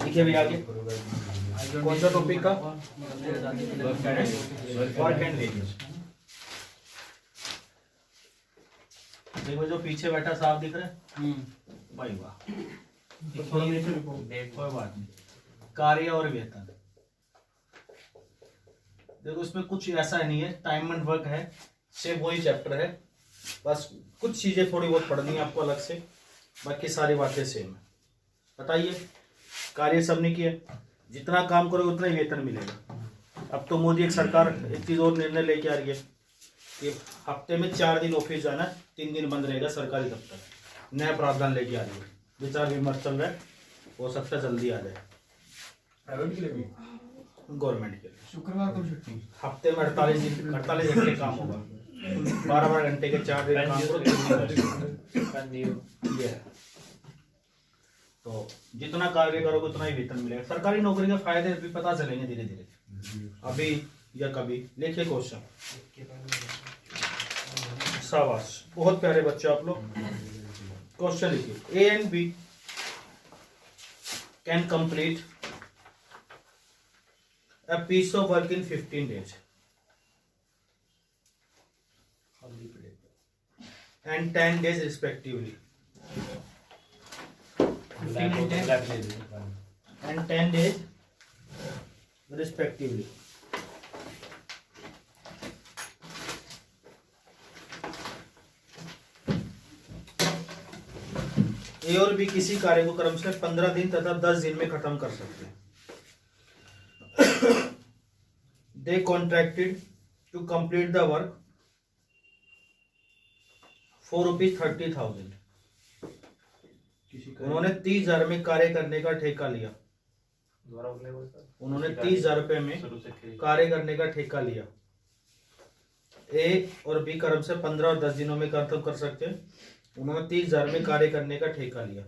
लिखिए भैया आगे कौन सा टॉपिक का? Work and wages. देखो जो पीछे बैठा साहब दिख रहा है, भाई वाह, कोई बात नहीं। कार्य और वेतन, देखो इसमें कुछ ऐसा नहीं है, टाइम एंड वर्क है, सेम वही चैप्टर है, बस कुछ चीजें थोड़ी बहुत पढ़नी है आपको अलग से, बाकी सारी बातें सेम है। बताइए, कार्य सबने किया, जितना काम करोगे उतना ही वेतन मिलेगा। अब तो मोदी एक सरकार एक चीज और निर्णय लेके आ रही है कि हफ्ते में 4 दिन ऑफिस जाना, 3 दिन बंद रहेगा सरकारी दफ्तर, नया प्रावधान लेके आ रही है। विचार विमर्श चल रहा है, हो सकता है जल्दी आ जाए। प्राइवेट के लिए भी, गवर्नमेंट के लिए शुक्रवार को छुट्टी, हफ्ते में 48 घंटे काम होगा, 12 घंटे के 4 दिन काम करो, 3 दिन ये है। तो जितना कार्य करोगे उतना ही वेतन मिलेगा। सरकारी नौकरी के फायदे भी पता चलेंगे धीरे धीरे, अभी या कभी। लिखिए क्वेश्चन। शाबाश, बहुत प्यारे बच्चे आप लोग। क्वेश्चन लिखिए, A and B can complete a piece of work in 15 days and 10 days respectively, and 10 days respectively. ए और बी किसी कार्य को क्रमशः 15 दिन तथा 10 दिन में खत्म कर सकते हैं। They contracted to complete the work for ₹30,000. उन्होंने 30,000 में कार्य करने का ठेका लिया। उन्होंने 30,000 रुपए में कार्य करने का ठेका लिया। ए और बी क्रम से 15 और 10 दिनों में खत्म कर सकते हैं। उन्होंने 30,000 में कार्य करने का ठेका लिया।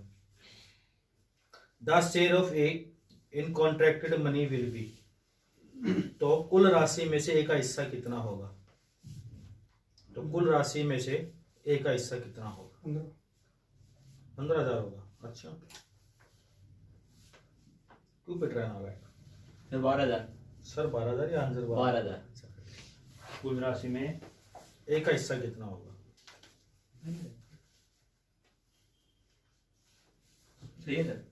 The share of A in contracted money will be, तो कुल राशि में से ए का हिस्सा कितना होगा? तो कुल राशि में से ए का हिस्सा कितना होगा? 15,000 होगा। अच्छा, क्यों पिट रहे हैं भाई? 12,000 सर 12,000 या आंसर 12,000 कुल राशि में ए का हिस्सा कितना होगा? सही है सर।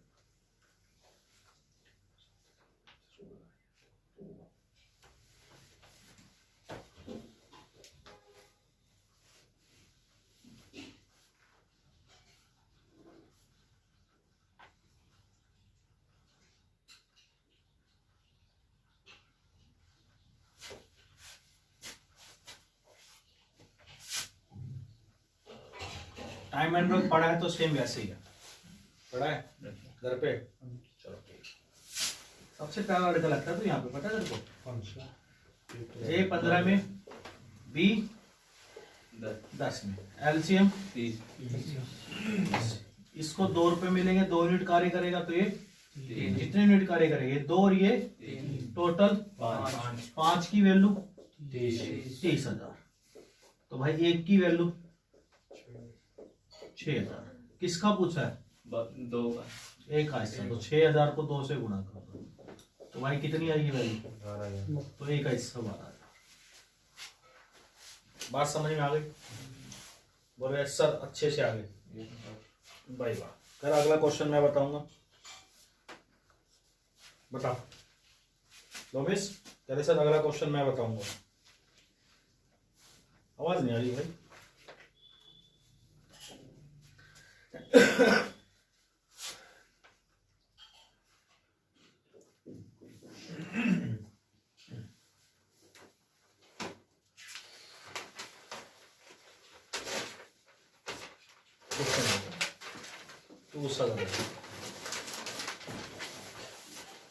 टाइम एंड वर्क पढ़ा है तो सेम वैसे ही है, पढ़ा है घर पे। चलो ठीक, सबसे पहला लड़का लगता है तो यहाँ पे पता है तेरे को? ए 15 में, बी 10 में, एलसीएम 30। इसको 2 रुपए मिलेंगे, 2 यूनिट कार्य करेगा तो ये जितने यूनिट कार्य करेगा ये 2 और ये टोटल 5 की वैल्यू 30,000। तो भाई एक की वैल्यू 6,000। किसका पूछा है? 2 का। एक का हिस्सा, तो 6,000 को 2 से गुणा कर दो, तो भाई कितनी आएगी वैल्यू? तो एक का हिस्सा 12,000। बात समझ में आ गई? बोले सर अच्छे से आ गई भाई, वाह। फिर अगला क्वेश्चन मैं बताऊंगा, बताओ लोमेश, कहते सर अगला क्वेश्चन मैं बताऊंगा। आवाज नहीं आ रही भाई।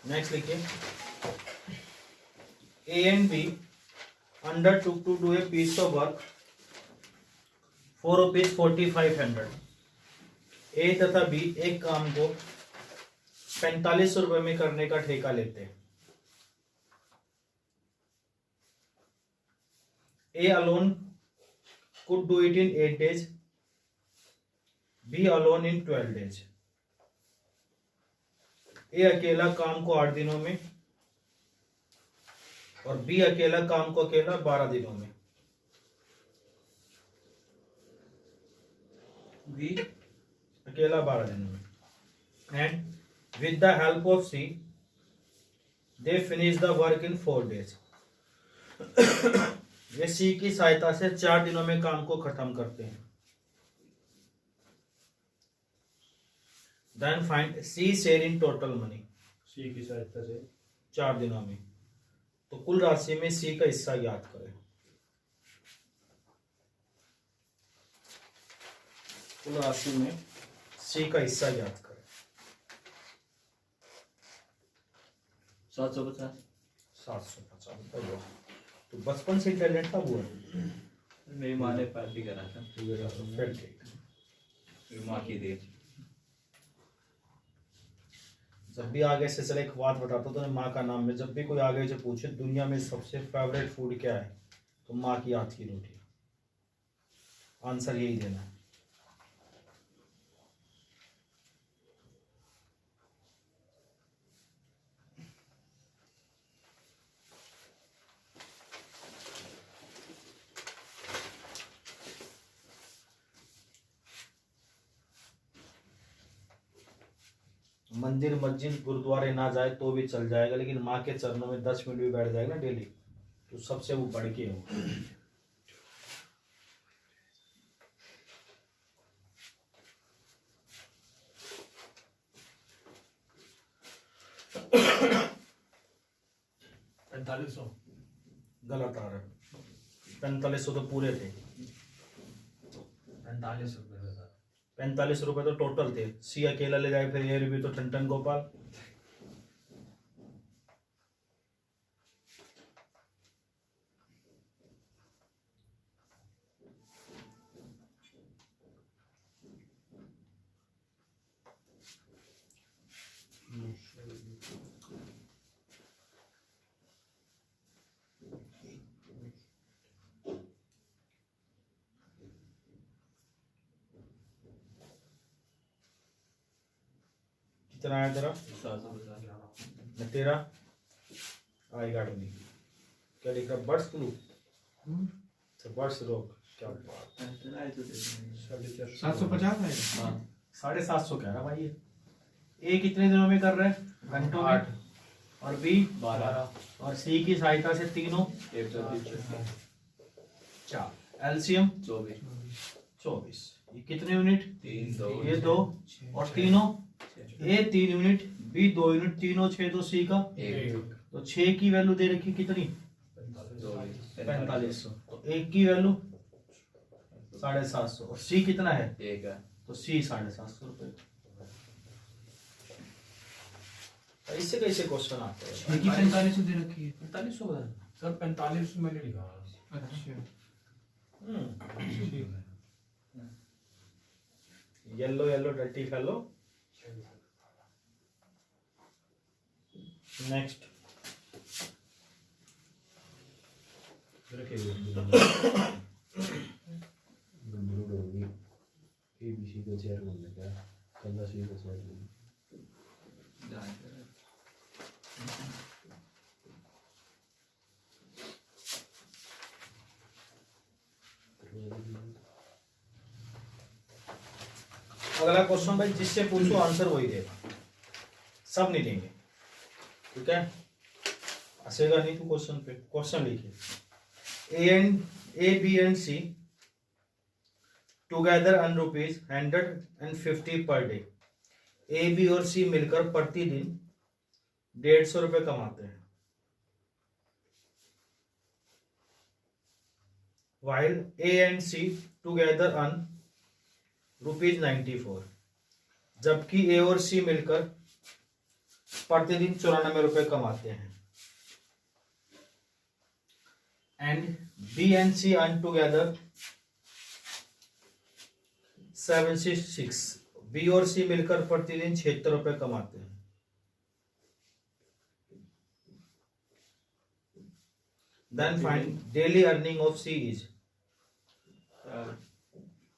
नेक्स्ट लिखिए, A and B undertook to do a piece of work for ₹4,500। A तथा बी एक काम को 4500 रुपए में करने का ठेका लेते हैं। ए alone could do it in 8 days, B alone in 12 days। ए अकेला काम को 8 दिनों में और बी अकेला काम को अकेला 12 दिनों में। बी अकेला 12 दिनों में। And with the help of C they finish the work in 4 days। वे सी की सहायता से 4 दिनों में काम को खत्म करते हैं। Then find C share in total money. C की सहायता से 4 दिनों में, तो कुल राशि में सी का हिस्सा याद करें। कुल राशि में सी का हिस्सा याद करें। 750। 750 रुपये हुआ। तो बचपन से टैलेंट था वो। मेरी माँ ने पार्टी करा था। फिर ठीक। मेरी माँ की दे। जब भी आगे से चले एक बात बताता हूँ तो माँ का नाम में जब भी कोई आगे से पूछे दुनिया में सबसे फेवरेट फूड क्या है, तो माँ की हाथ की रोटी। आंसर यही देना है। मंदिर मस्जिद गुरुद्वारे ना जाए तो भी चल जाएगा, लेकिन माँ के चरणों में 10 मिनट भी बैठ जाएगा ना डेली, तो सबसे वो बढ़ के हो। पैंतालीस सौ। गलत आ रहा है। 4500 तो पूरे थे। 45 रुपये सर। 45 रुपए तो टोटल थे। सी अकेला ले जाए फिर ये भी तो ठन गोपाल। कितना आया तेरा? 750। तेरा आई गॉट मी। क्या लिख रहा? Birds flu. तो बर्ड्स रोग। क्या बात। 750 है। हाँ 750 कह रहा भाई ये। ए कितने दिनों में कर रहे हैं? घंटों में। 8 और बी 12। और सी की सहायता से तीनों 124। 4। एलसीएम 24। ये कितने यूनिट? 3 2 ये 2 और तीनों ए 3 यूनिट, बी 2 यूनिट, तीनों 6 तो सी का 1 तो 6 की वैल्यू दे रखी कितनी? 4500। तो एक की वैल्यू 750 और सी कितना है? 1 है। तो सी 750 रुपए। इससे कैसे क्वेश्चन आते हैं? लेकिन 45 दे रखी है। 4500 सर 45 मैंने लिखा। अच्छा yellow yellow dirty fellow. Next ABC का चेयर बन गया, कल्ला सी का चेयर बन अगला क्वेश्चन भाई जिससे पूछो आंसर वही देगा, सब नहीं देंगे। ठीक है, हंसेगा नहीं तो क्वेश्चन पे। क्वेश्चन लिखिए। A B and C together earn ₹150 per day. A B और सी मिलकर प्रतिदिन 150 रुपए कमाते हैं। while A and C together earn ₹94, जबकि ए और सी मिलकर प्रतिदिन 94 रुपए कमाते हैं। And B and C earn together 76, B और सी मिलकर प्रतिदिन 76 रुपए कमाते हैं। Then find daily earning of C is.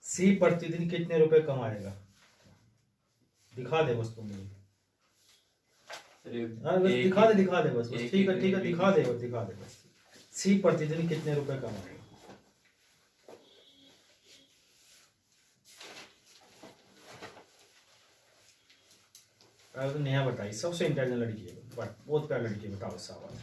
C प्रतिदिन कितने रुपए कमाएगा? दिखा दे बस तुम मुझे। हाँ बस दिखा दे बस ठीक है दिखा दे बस। सी प्रतिदिन कितने रुपए कमाएगा। तो नया बताइए, सबसे इंटेलिजेंट लड़की है, बहुत प्यारी लड़की है, बताओ सवाल।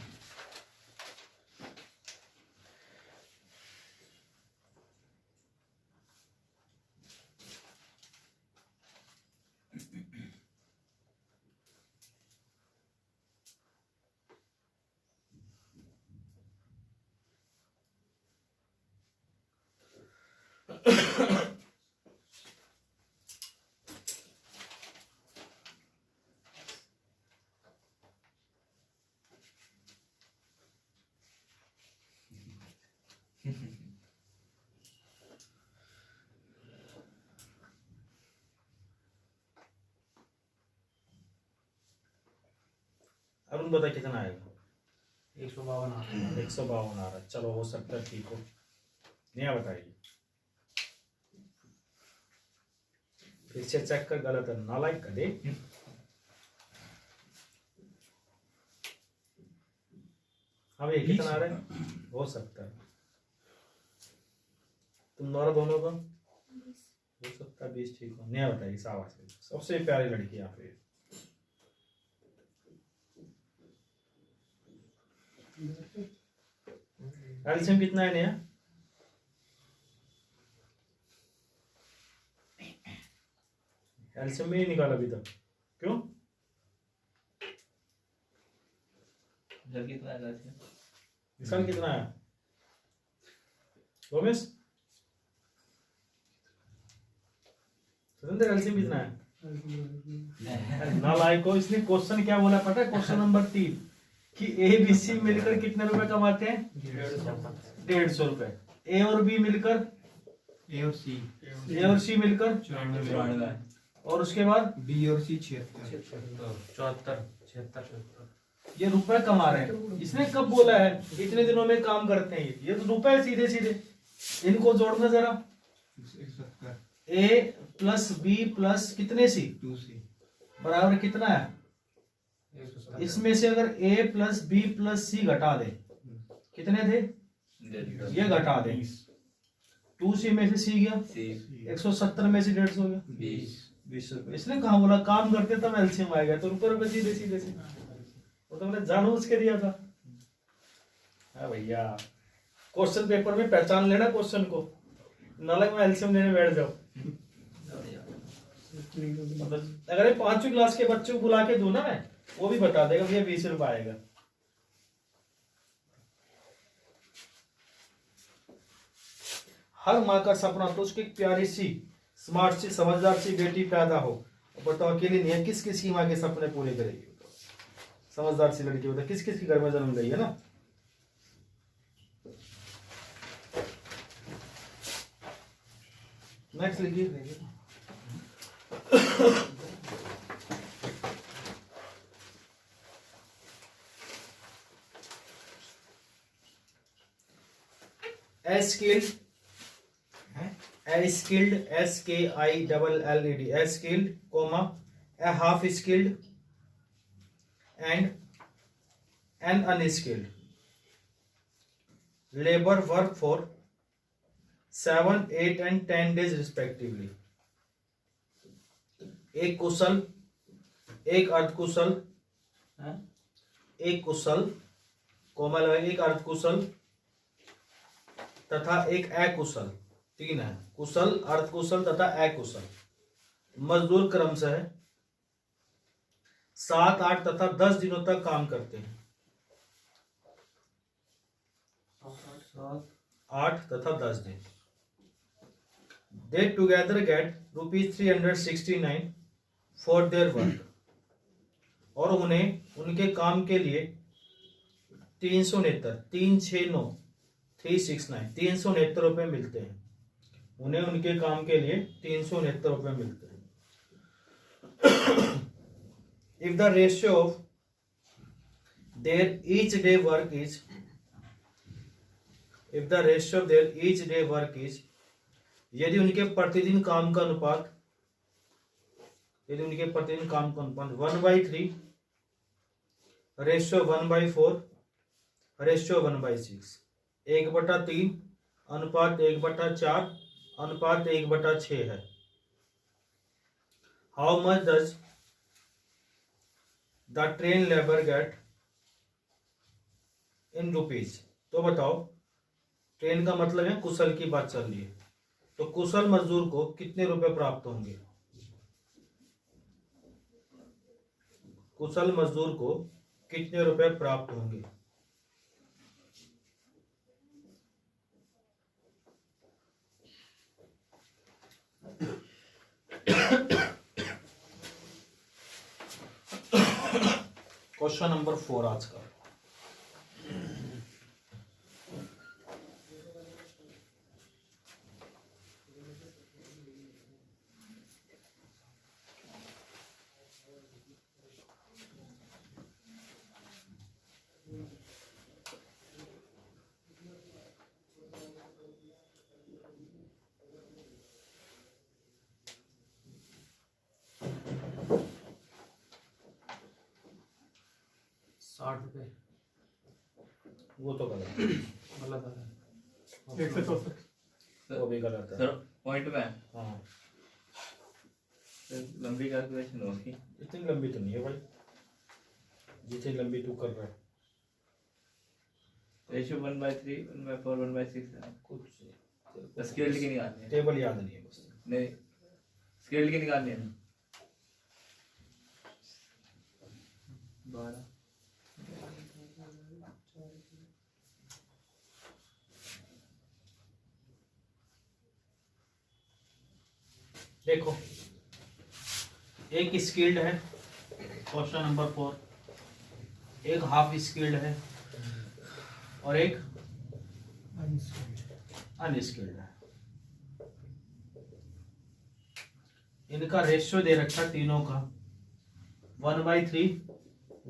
अरुण बता कितना आएगा। 152 आ रहा 152 आ रहा, चलो हो सकता है ठीक हो। नया बताइए, फिर से चेक कर, गलत है नालायक कर दे। अब ये कितना आ रहा है, हो सकता है तुम दोनों का हो सकता है 20 ठीक हो। नया बताइए, शाबाश, सबसे प्यारी लड़की आप ये। एल्शियम कितना है नया। एल्शियम में नहीं निकाला अभी तक, क्यों। कितना है इसका कितना है रोमेश, स्वतंत्र एल्शियम कितना है। नालायक को, इसने क्वेश्चन क्या बोला पता है, क्वेश्चन नंबर 3 कि ए बी सी मिलकर कितने रुपए कमाते हैं, 150 रुपए। ए और बी मिलकर, ए और सी मिलकर 94 और उसके बाद बी और सी 76 ये रुपए कमा रहे हैं। इसने कब बोला है इतने दिनों में काम करते हैं, ये तो रुपए सीधे सीधे। इनको जोड़ना जरा, 170 ए प्लस बी प्लस कितने सी 2C बराबर कितना है। इसमें से अगर ए प्लस बी प्लस सी घटा दे, कितने थे, ये घटा दे, 2C में से सी गया, 170 में से 150 हो गया, 20 रुपए। इसने कहा बोला काम करते तब एलसीएम आएगा, तो रुपए सीधे सीधे से, वो तो मैंने जानबूझ के दिया था। हाँ भैया, क्वेश्चन पेपर में पहचान लेना क्वेश्चन को, नालक में एलसीएम लेने बैठ जाओ। मतलब अगर 5वीं क्लास के बच्चों को बुला के दो ना, मैं वो भी बता देगा भैया 20 रुपए आएगा। हर माँ का सपना तो उसकी प्यारी सी, स्मार्ट सी, समझदार सी बेटी पैदा हो। बताओ अकेली नहीं है, किस किस की माँ के सपने पूरे करेगी। समझदार सी लड़की होता है, किस किस के घर में जन्म गई है ना। नेक्स्ट लिखिए। skilled, skilled, skilled, comma, a half skilled and an unskilled. Labor work for 7, 8 and 10 days respectively. एक कुशल, एक अर्धकुशल, एक कुशल कोमल, एक अर्धकुशल तथा एक अकुशल, 3 है, कुशल, अर्धकुशल तथा अकुशल मजदूर क्रमशः 7, 8 तथा 10 दिनों तक काम करते हैं। 8 तथा 10 दिन। They together get ₹369 for their work. और उन्हें उनके काम के लिए 369 रुपए मिलते हैं। उन्हें उनके काम के लिए 369 रुपए मिलते हैं। If the ratio of their each day work is, यदि उनके प्रतिदिन काम का अनुपात 1/3 रेशियो 1/4 रेशियो 1/6, 1/3 अनुपात 1/4 अनुपात 1/6 है। How much does the train labour get in rupees? तो बताओ, ट्रेन का मतलब है कुशल की बात चल रही है, तो कुशल मजदूर को कितने रुपए प्राप्त होंगे? कुशल मजदूर को कितने रुपए प्राप्त होंगे? क्वेश्चन नंबर 4 आज का। ₹60 वो तो गलत है, गलत है। 164 वो भी गलत है। सर पॉइंट में हाँ, लंबी कैलकुलेशन होगी। इतनी लंबी तो नहीं है भाई, जितनी लंबी तू कर रहा है। रेशियो 1/3 1/4 1/6 है। कुछ स्केल की निकालनी है। टेबल याद नहीं है बस। नहीं, स्केल की निकालनी है। 12 देखो, एक स्किल्ड है क्वेश्चन नंबर 4, एक हाफ स्किल्ड है और एक अनस्किल्ड है। इनका रेशियो दे रखा है तीनों का 1/3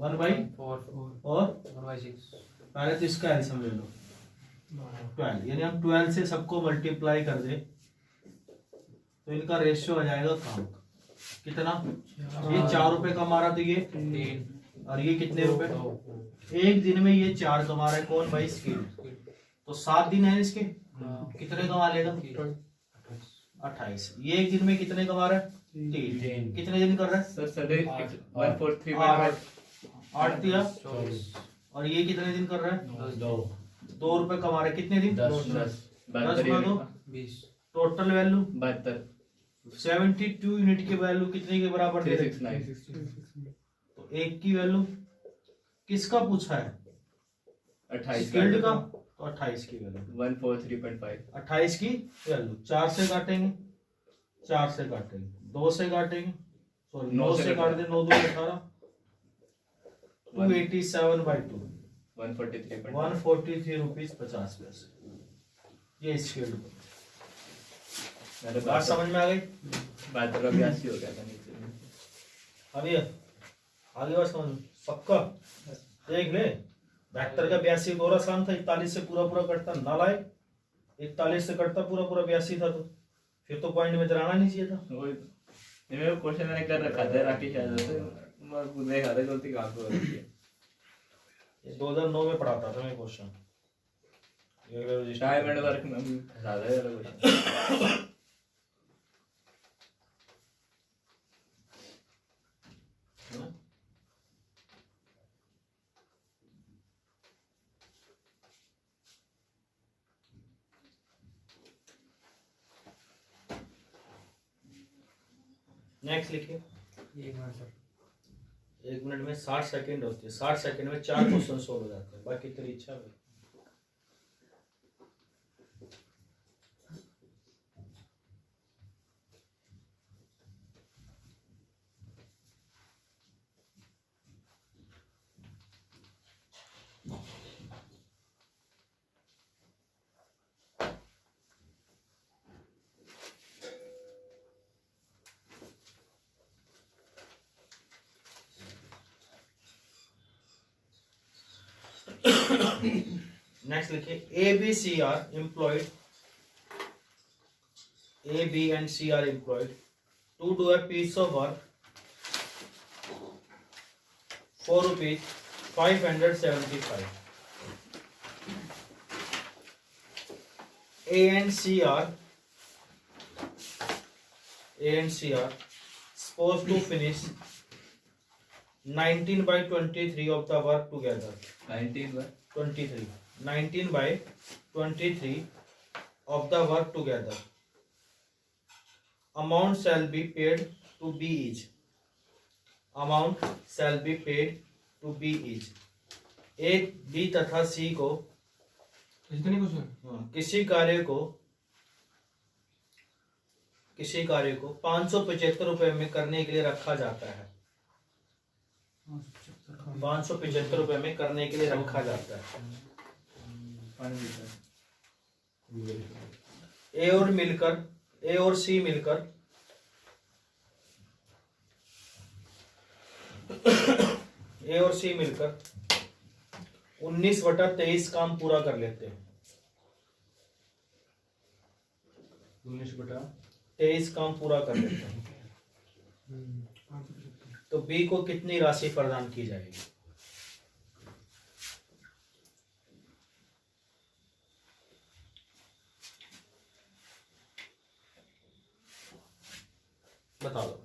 1/4 और 1/6 पहले तो इसका एल्सियम ले लो 12, यानी हम 12 से सबको मल्टीप्लाई कर दे तो इनका रेशियो आ जाएगा काम कितना? ये 4 रुपए कमा रहा, तो ये 3 और ये कितने रुपए? एक दिन में ये 4 कमा रहा है। कौन भाई? स्किल। तो 7 दिन है इसके, कितने कमा लेगा? 28। ये एक दिन में कितने कमा रहा है? 3। कितने दिन कर रहा है? सर संडे 143 8 दिया। 24 और ये कितने दिन कर रहा है? 2 रुपए कमा रहा है। कितने दिन? 10 गुणा 2 20 टोटल वैल्यू 72 72 यूनिट की वैल्यू कितने के बराबर दे रहे? 369 तो एक की वैल्यू किसका पूछा है? 28 स्किल्ड का, तो 28 की वैल्यू 143.5 28 की वैल्यू 4 से काटेंगे, 4 से काटेंगे, 2 से काटेंगे, सॉरी 9 से काट दे, 9 2 18, 287/2 143 रुपीज 50 पैसे। ये स्किल्ड को मेरे बात समझ में आ गई? 72 का 82 हो गया था नीचे में। अभी आगे बात समझ में? पक्का देख ले, 72 का 82 और आसान था, 41 से पूरा पूरा कटता ना लाए, 41 से कटता पूरा पूरा 82 था, तो फिर तो पॉइंट में चलाना नहीं चाहिए था। वही तो। ये मेरे क्वेश्चन मैंने कर रखा था राकेश यादव से, मैं खुद देखा था गलती कहाँ पे हो रही है। ये 2009 में पढ़ाता था मैं क्वेश्चन, डायमंड वर्क में भी फंसा था ये वाला क्वेश्चन। नेक्स्ट लिखिए। 1 मिनट सर। 1 मिनट में 60 सेकंड होती है, 60 सेकंड में 4 क्वेश्चन सोल्व हो जाते हैं, बाकी तेरी इच्छा है। नेक्स्ट लिखिए, A B C are employed, A B and C are employed to do a piece of work for rupees 575. A and C are supposed to finish 19 by 23 of the work together. 19 by 23. 19 by 23 of the work together. Amount shall be paid to B each. Amount shall be paid to B each. A, B तथा C को इतनी question किसी कार्य को 575 रुपए में करने के लिए रखा जाता है. 575 रुपए में करने के लिए रखा जाता है. ए और सी मिलकर ए और सी मिलकर 19/23 काम पूरा कर लेते हैं. 19/23 काम पूरा कर लेते हैं. तो बी को कितनी राशि प्रदान की जाएगी? बता दो.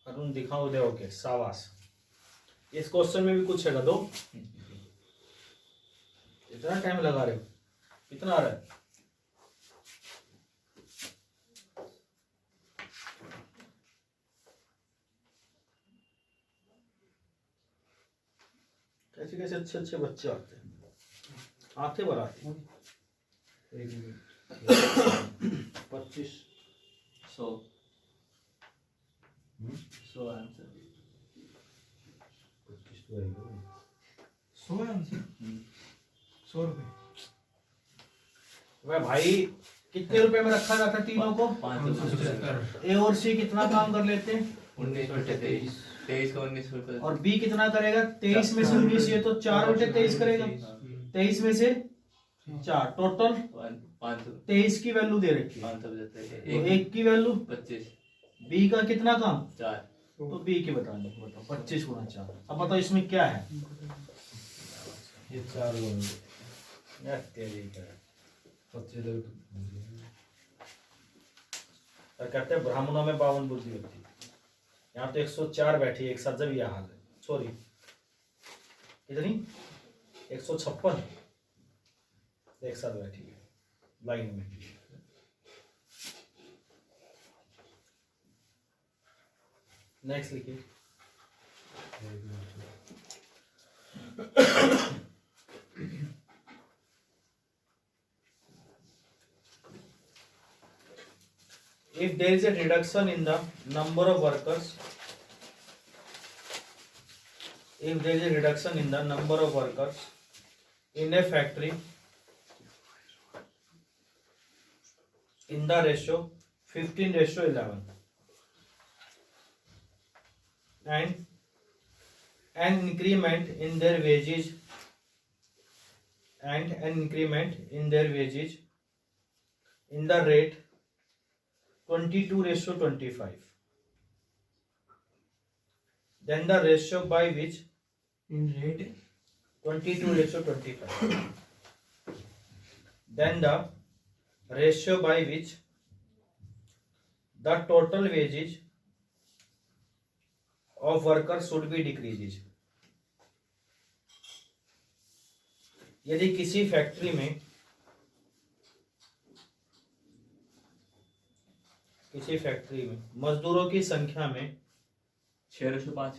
अरुण दिखाओ दे. ओके शाबाश. इस क्वेश्चन में भी कुछ है दो. इतना टाइम लगा रहे हो? कितना आ रहा है? कैसे कैसे अच्छे अच्छे बच्चे आते हैं. आते बराते 25 100 आंसर 100 आंसर 100 रुपए. वह भाई कितने रुपए में रखा जाता है तीनों को? 575 ए और सी कितना काम कर लेते हैं? 19/23 23 का 19 रुपए और बी कितना करेगा? 23 में से 19 ये तो 4/23 करेगा. 23 में से 4 टोटल 23 की वैल्यू दे रखी है. 575 एक की वैल्यू 25 बी का कितना काम? 4 तो बी के बताओ. 25 गुना 4. अब बताओ इसमें क्या है? ये 4 बन यार तेरी का 25 और कहते हैं ब्राह्मणों में 52 बुद्धि होती है. यहाँ तो 104 बैठी है एक साथ. जब यह हाल है. सॉरी कितनी? 156 एक साथ बैठी है लाइन में. नेक्स्ट लिखिए. If there is a reduction in the number of workers, if there is a reduction in the number of workers in a factory in the ratio 15:11 and an increment in their wages in the rate 22:25, then the ratio by which in rate 22:25, then the ratio by which the total wages of workers should be decreases. यदि किसी factory में मजदूरों की संख्या में 6/5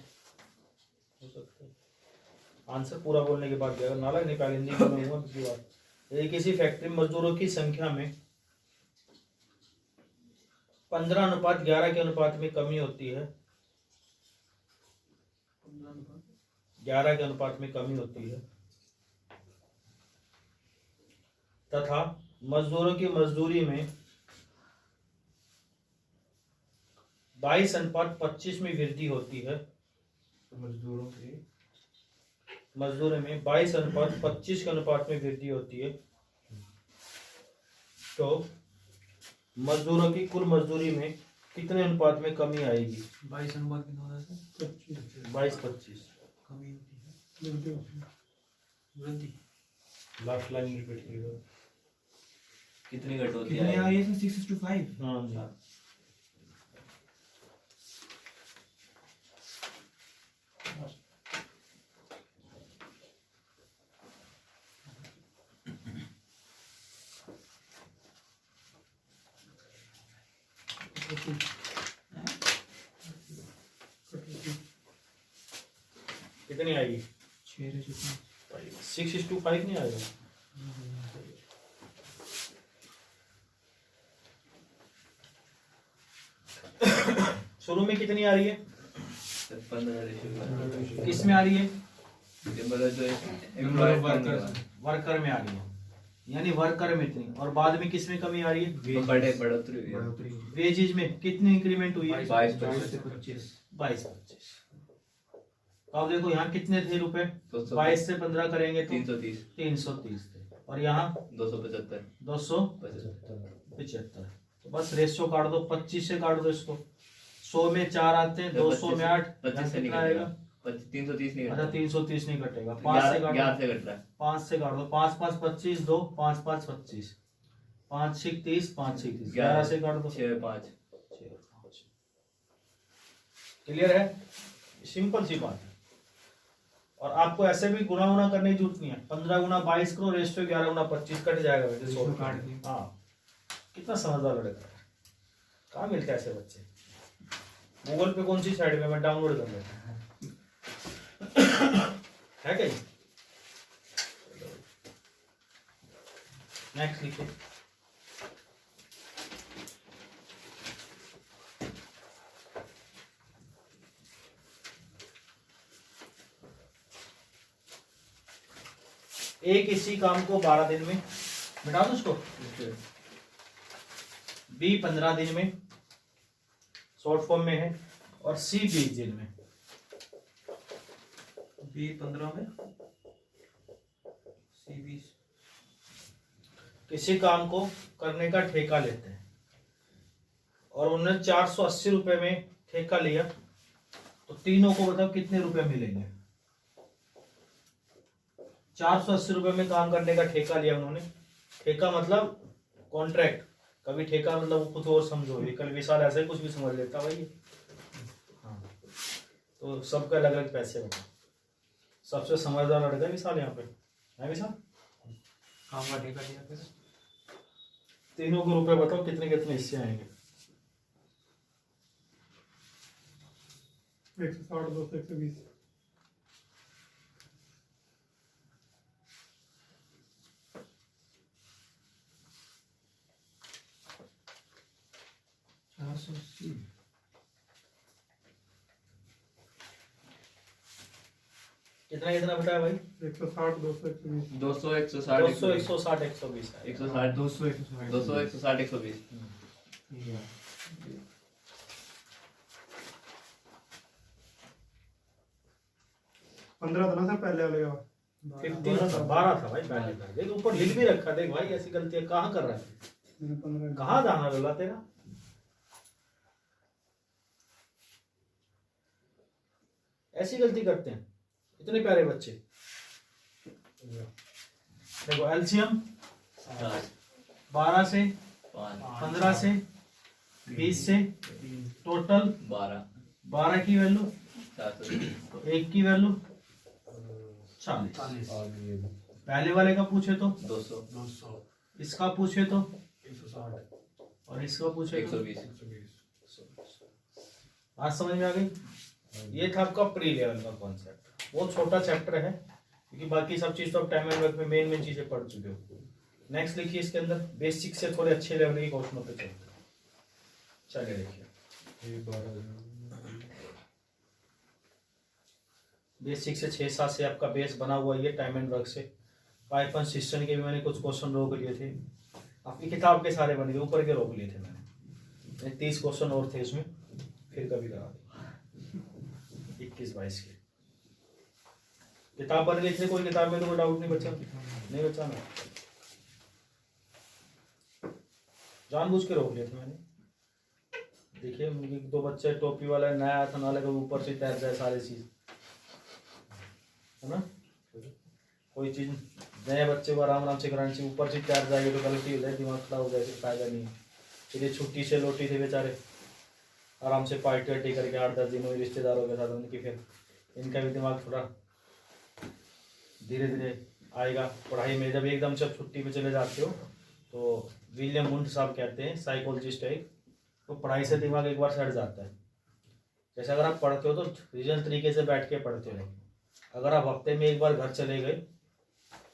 हो सकता है। आंसर पूरा बोलने के बाद भी अगर नाला नहीं पहले हिंदी बोलूंगा पिछली बार। यदि किसी फैक्ट्री में मजदूरों की संख्या में 15:11 के अनुपात में कमी होती है, 11 के अनुपात में कमी होती है तथा मजदूरों की मजदूरी में 22:25 में वृद्धि होती है, मजदूरों की मजदूरी में 22:25 के अनुपात में वृद्धि होती है, तो मजदूरों की कुल मजदूरी में कितने अनुपात में कमी आएगी? 22 अनुपात कितना होता है सर? 22-25। कमी होती है, वृद्धि लास्ट लाइन रिपीट कीजिए। कितनी घट होती कितनी आ है? रही है सर? 6:5। हाँ जी। कितनी आएगी? 6:5। 6:5 नहीं आएगा। शुरू में कितनी आ रही है? 15 किस में आ रही है? वर्कर में आ रही है, यानी वर्कर में इतनी, और बाद में किस में कमी आ रही है? बढ़ोतरी हुई है। वेजेज में कितनी इंक्रीमेंट हुई है? 22-25 22-25। अब देखो यहाँ कितने थे रुपए? 22 से 15 करेंगे तो 330 330 थे, और यहाँ 275 275। तो बस रेशियो काट दो, 25 से काट दो इसको। 100 में 4 आते हैं, 200 में 8, 25 से नहीं कितना आएगा? 330 नहीं अच्छा 330 नहीं कटेगा, 5 11 से काट 11 दो, से कट रहा है। 5 से काट दो, 5 5 25, 2 5 5 25, 5 6 30, 5 6 30, 11 से काट दो 6/5 क्लियर है? सिंपल सी बात है। और आपको ऐसे भी गुना उना करने की जरूरत नहीं है। 15 गुना 22 करो, रेशियो 11 गुना 25 कट जाएगा वैसे 100 काट दिया। हाँ, कितना समझदार लड़का है। कहाँ मिलते हैं ऐसे बच्चे? गूगल पे कौन सी साइड में मैं डाउनलोड कर लेता है क्या? नेक्स्ट लिखिए। एक इसी काम को 12 दिन में, मिटा दो उसको, बी 15 दिन में, शॉर्ट फॉर्म में है, और सी 20 दिन में। बी 15 में, सी 20। किसी काम को करने का ठेका लेते हैं और उन्होंने 480 रुपए में ठेका लिया, तो तीनों को बताओ कितने रुपए मिलेंगे? 480 रुपए में काम करने का ठेका लिया उन्होंने। ठेका मतलब कॉन्ट्रैक्ट, कभी ठेका मतलब कुछ और समझो, ये कल विशाल ऐसे कुछ भी समझ लेता भाई। हाँ, तो सबके अलग अलग पैसे बताओ। सबसे समझदार लड़का है विशाल यहाँ पे, है विशाल? काम का ठेका लिया फिर तीनों को रुपए बताओ कितने कितने हिस्से आएंगे? 160, 200, 120। कितना कितना बताया भाई? 160, 200, 120। 200 200 160 160 120 160 200 200 160 120 15 था ना सर पहले वाले का? 15 था, 12 था भाई पहले का। देख ऊपर लिख भी रखा, देख भाई ऐसी गलतियां कहाँ कर रहा है? मैंने 15 कहाँ जाना बोला तेरा? ऐसी गलती करते हैं इतने प्यारे बच्चे। देखो एलसीएम 12 से 15 से 20 से टोटल 12 की वैल्यू, तो 1 की वैल्यू 40। पहले वाले का पूछे तो 200 इसका पूछे तो 160 और इसका पूछे तो 120 आज समझ में आ गई? ये था आपका प्री लेवल का कॉन्सेप्ट, वो छोटा चैप्टर है क्योंकि बाकी सब चीज तो आप टाइम एंड वर्क में मेन चीजें पढ़ चुके हो। नेक्स्ट लिखिए इसके अंदर बेसिक से थोड़े अच्छे लेवल के क्वेश्चनों पे चलते हैं। चलिए देखिए ये 12 बेसिक से 6-7 से आपका बेस बना हुआ है टाइम एंड वर्क से। पाइथन सिस्टम के भी मैंने कुछ क्वेश्चन रोक लिए थे, आपकी किताब के सारे बन गए, ऊपर के रोक लिए थे मैंने 30 क्वेश्चन और थे उसमें, फिर कभी करा दिए 21-22 के किताब बन गई थी। कोई किताब में तो कोई डाउट नहीं बचा, नहीं बचा ना, जानबूझ के रोक लिए थे मैंने। देखिए 2 बच्चे टोपी वाला नया था ना लगा ऊपर से तैर जाए सारी चीज, है ना। कोई चीज नए बच्चे को आराम आराम से करानी चाहिए, ऊपर से तैर जाएगी तो गलती हो जाए, दिमाग खराब हो जाए, फिर फायदा नहीं है। चलिए छुट्टी से लौटी थे बेचारे, आराम से पार्टी वार्टी करके 8-10 दिन हुए रिश्तेदारों के साथ उनकी, फिर इनका भी दिमाग थोड़ा धीरे धीरे आएगा पढ़ाई में। जब एकदम से छुट्टी पे चले जाते हो तो विलियम वुंड साहब कहते हैं, साइकोलॉजिस्ट है, तो पढ़ाई से दिमाग एक बार हट जाता है। जैसे अगर आप पढ़ते हो तो रीजनल तरीके से बैठ के पढ़ते हो, अगर आप हफ्ते में एक बार घर चले गए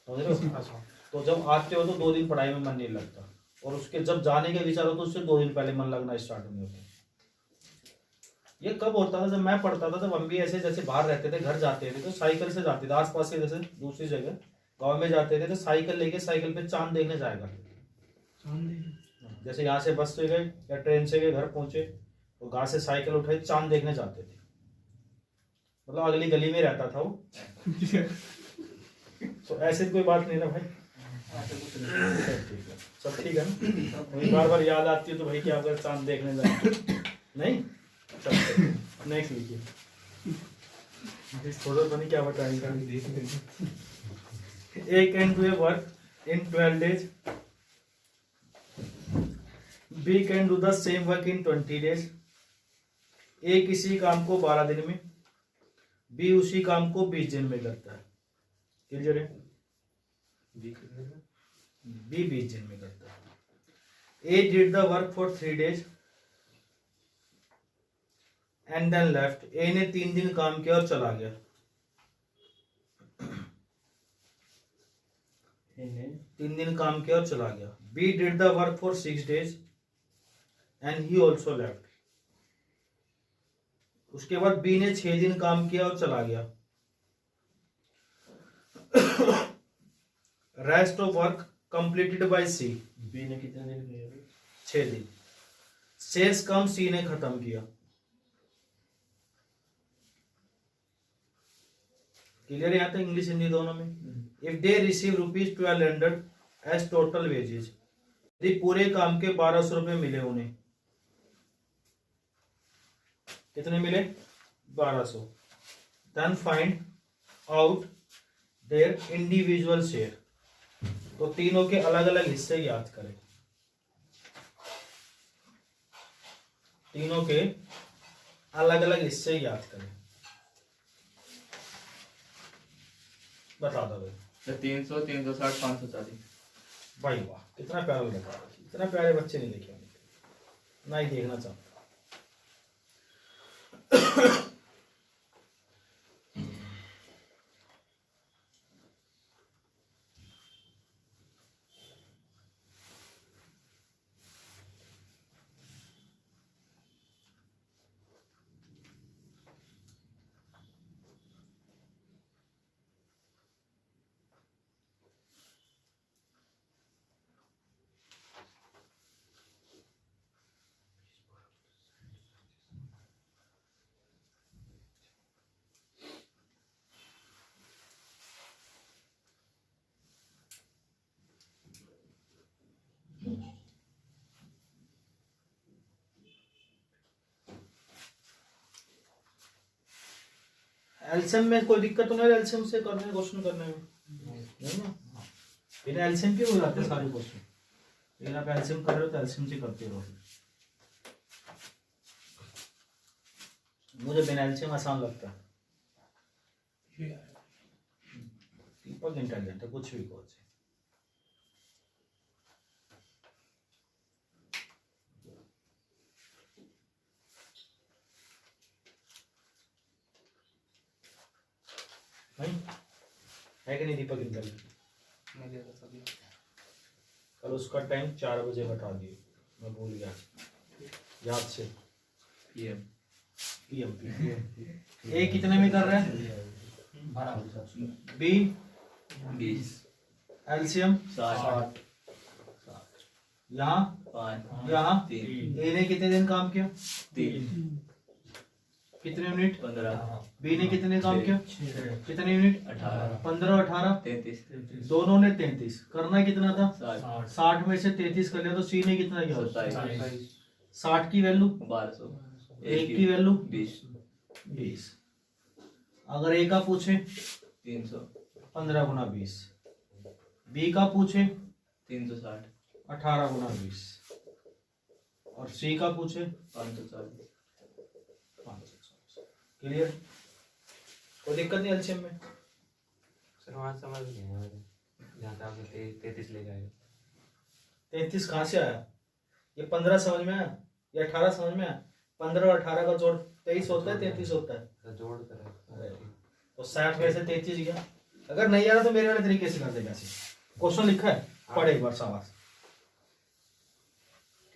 तो जब आते हो तो 2 दिन पढ़ाई में मन नहीं लगता, और उसके जब जाने के विचार हो तो उससे 2 दिन पहले मन लगना स्टार्ट नहीं होता। ये कब होता था? जब मैं पढ़ता था, जब हम भी ऐसे जैसे बाहर रहते थे, घर जाते थे तो साइकिल से जाते थे, आसपास के जैसे दूसरी जगह गांव में जाते थे तो साइकिल लेके साइकिल पे चांद देखने जाएगा। जैसे यहाँ से बस से गए या ट्रेन से गए, घर पहुंचे तो गांव से साइकिल उठाई चांद देखने जाते थे, मतलब अगली गली में रहता था वो। तो ऐसे कोई बात नहीं ना भाई, सब ठीक है ना। वही बार बार याद आती है तो भाई क्या अगर चांद देखने जाए नहीं। नेक्स्ट लिखिए, थोड़ा बनी क्या बताएंगे। A can do a work in 12 days, B can do the same work in 20 days। A किसी काम को 12 दिन में, B उसी काम को 20 दिन में करता है। क्लियर है? B 20 दिन में करता है। A did the work for 3 days and then left। A ने 3 दिन काम किया और चला गया। 3 दिन काम किया और चला गया। B did the work for 6 days and he also left। उसके बाद B ने 6 दिन काम किया और चला गया। Rest of work completed by C। B ने कितने दिन किया? 6 दिन। शेष काम C ने खत्म किया। क्लियर है यहाँ तक? इंग्लिश हिंदी दोनों में। If they receive ₹1200 as total wages, यदि पूरे काम के 1200 रुपए मिले उन्हें, कितने मिले? 1200। Then find out their individual share, तो तीनों के अलग अलग हिस्से याद करें। तीनों के अलग अलग हिस्से याद करें। बता दो भाई। 300, 360, 540। भाई वाह, कितना प्यारा लगा। इतना प्यारे बच्चे नहीं देखे होंगे, ना ही देखना चाहता। एलसीएम में कोई दिक्कत तो नहीं है? एलसीएम से करने क्वेश्चन करने में नहीं ना? बिना एलसीएम के हो जाते हैं सारे क्वेश्चन, लेकिन आप एलसीएम कर रहे हो तो एलसीएम से करते रहो। मुझे बिना एलसीएम आसान लगता है। दीपक इंटेलिजेंट है, कुछ भी कहो। नहीं है कि नहीं दीपक इंदल? मैं दे रहा था अभी। कल उसका टाइम 4 बजे बता दिए, मैं भूल गया याद से। PM ए कितने में कर रहे हैं? 12 बी 20 एलसीएम 60 यहाँ 5 यहाँ 3 ए ने कितने दिन काम किया? 3 कितने यूनिट? 15 बी ने कितने काम किया? कितने यूनिट? 18 15 18 33 दोनों ने 33। करना कितना था? 60 60 में से 33 कर लिया तो सी ने कितना किया? 27 60 की वैल्यू 1200 एक की वैल्यू 20 20। अगर ए का पूछे 300 15 गुना 20, बी का पूछे 360 18 गुना 20 और सी का पूछे 540 540। क्लियर? कोई दिक्कत नहीं एलसीएम में? सर वहाँ समझ नहीं आया मुझे, जहाँ तक आपने 33 ले जाएगा। 33 कहाँ से आया? ये 15 समझ में आया या 18 समझ में आया? 15 और 18 का जोड़ 23 होता है, 33 होता है। सर जोड़ कर है। तो 60 में से 33 गया। अगर नहीं आ रहा तो मेरे वाले तरीके से कर देगा। क्वेश्चन लिखा है, पढ़े एक बार शाबाश।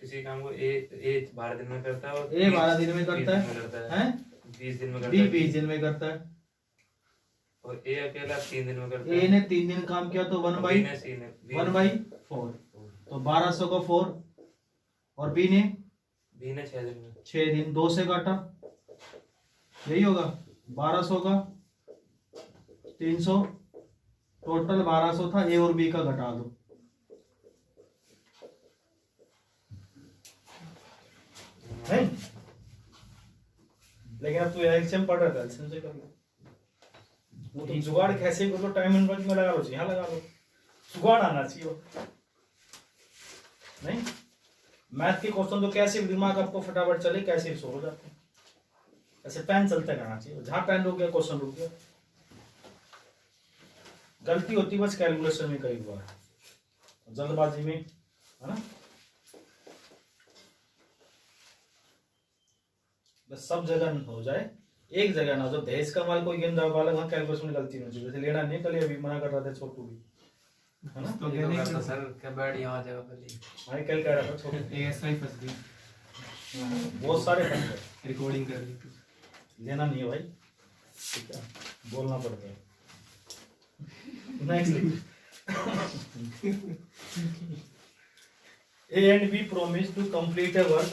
किसी काम को ए 12 दिन में करता है और ए 12 दिन में करता है, 20 दिन में करता बी है 20 दिन में करता है और ए अकेला 3 दिन में करता ए है। ने 3 दिन काम किया तो 1 बाई 4 तो 1200 का 4 और बी ने 6 दिन में 6 दिन 2 से काटा, यही होगा 1200 का 300, टोटल 1200 था। ए और बी का घटा दो, नहीं? लेकिन अब तू एलसीएम पढ़ रहा था, एलसीएम से कर लो। वो तो जुगाड़ कैसे भी कर लो, टाइम एंड वर्क में लगा लो, यहाँ लगा लो, जुगाड़ आना चाहिए वो। नहीं मैथ के क्वेश्चन तो कैसे भी दिमाग आपको फटाफट चले, कैसे भी सो हो जाते हैं। ऐसे पेन चलते रहना चाहिए, जहां पेन रुक गया क्वेश्चन रुक गया। गलती होती बस कैलकुलेशन में कई बार, जल्दबाजी में, है ना? बस सब जगह न हो जाए, एक जगह ना हो जाए। दहेज का माल कोई गेंदा वाला वहां कैलकुलेशन में गलती नहीं चाहिए। जैसे लेना नहीं, कल अभी मना कर रहा था छोटू भी, है ना? तो कहने का सर क्या बैठ यहाँ जगह पर ली मैं कल कह रहा था छोटू, एक ऐसा ही फंस गई, बहुत सारे फंस गए। रिकॉर्डिंग कर ली लेना नहीं है भाई, ठीक है, बोलना पड़ता है। Next, A and B promise to complete a work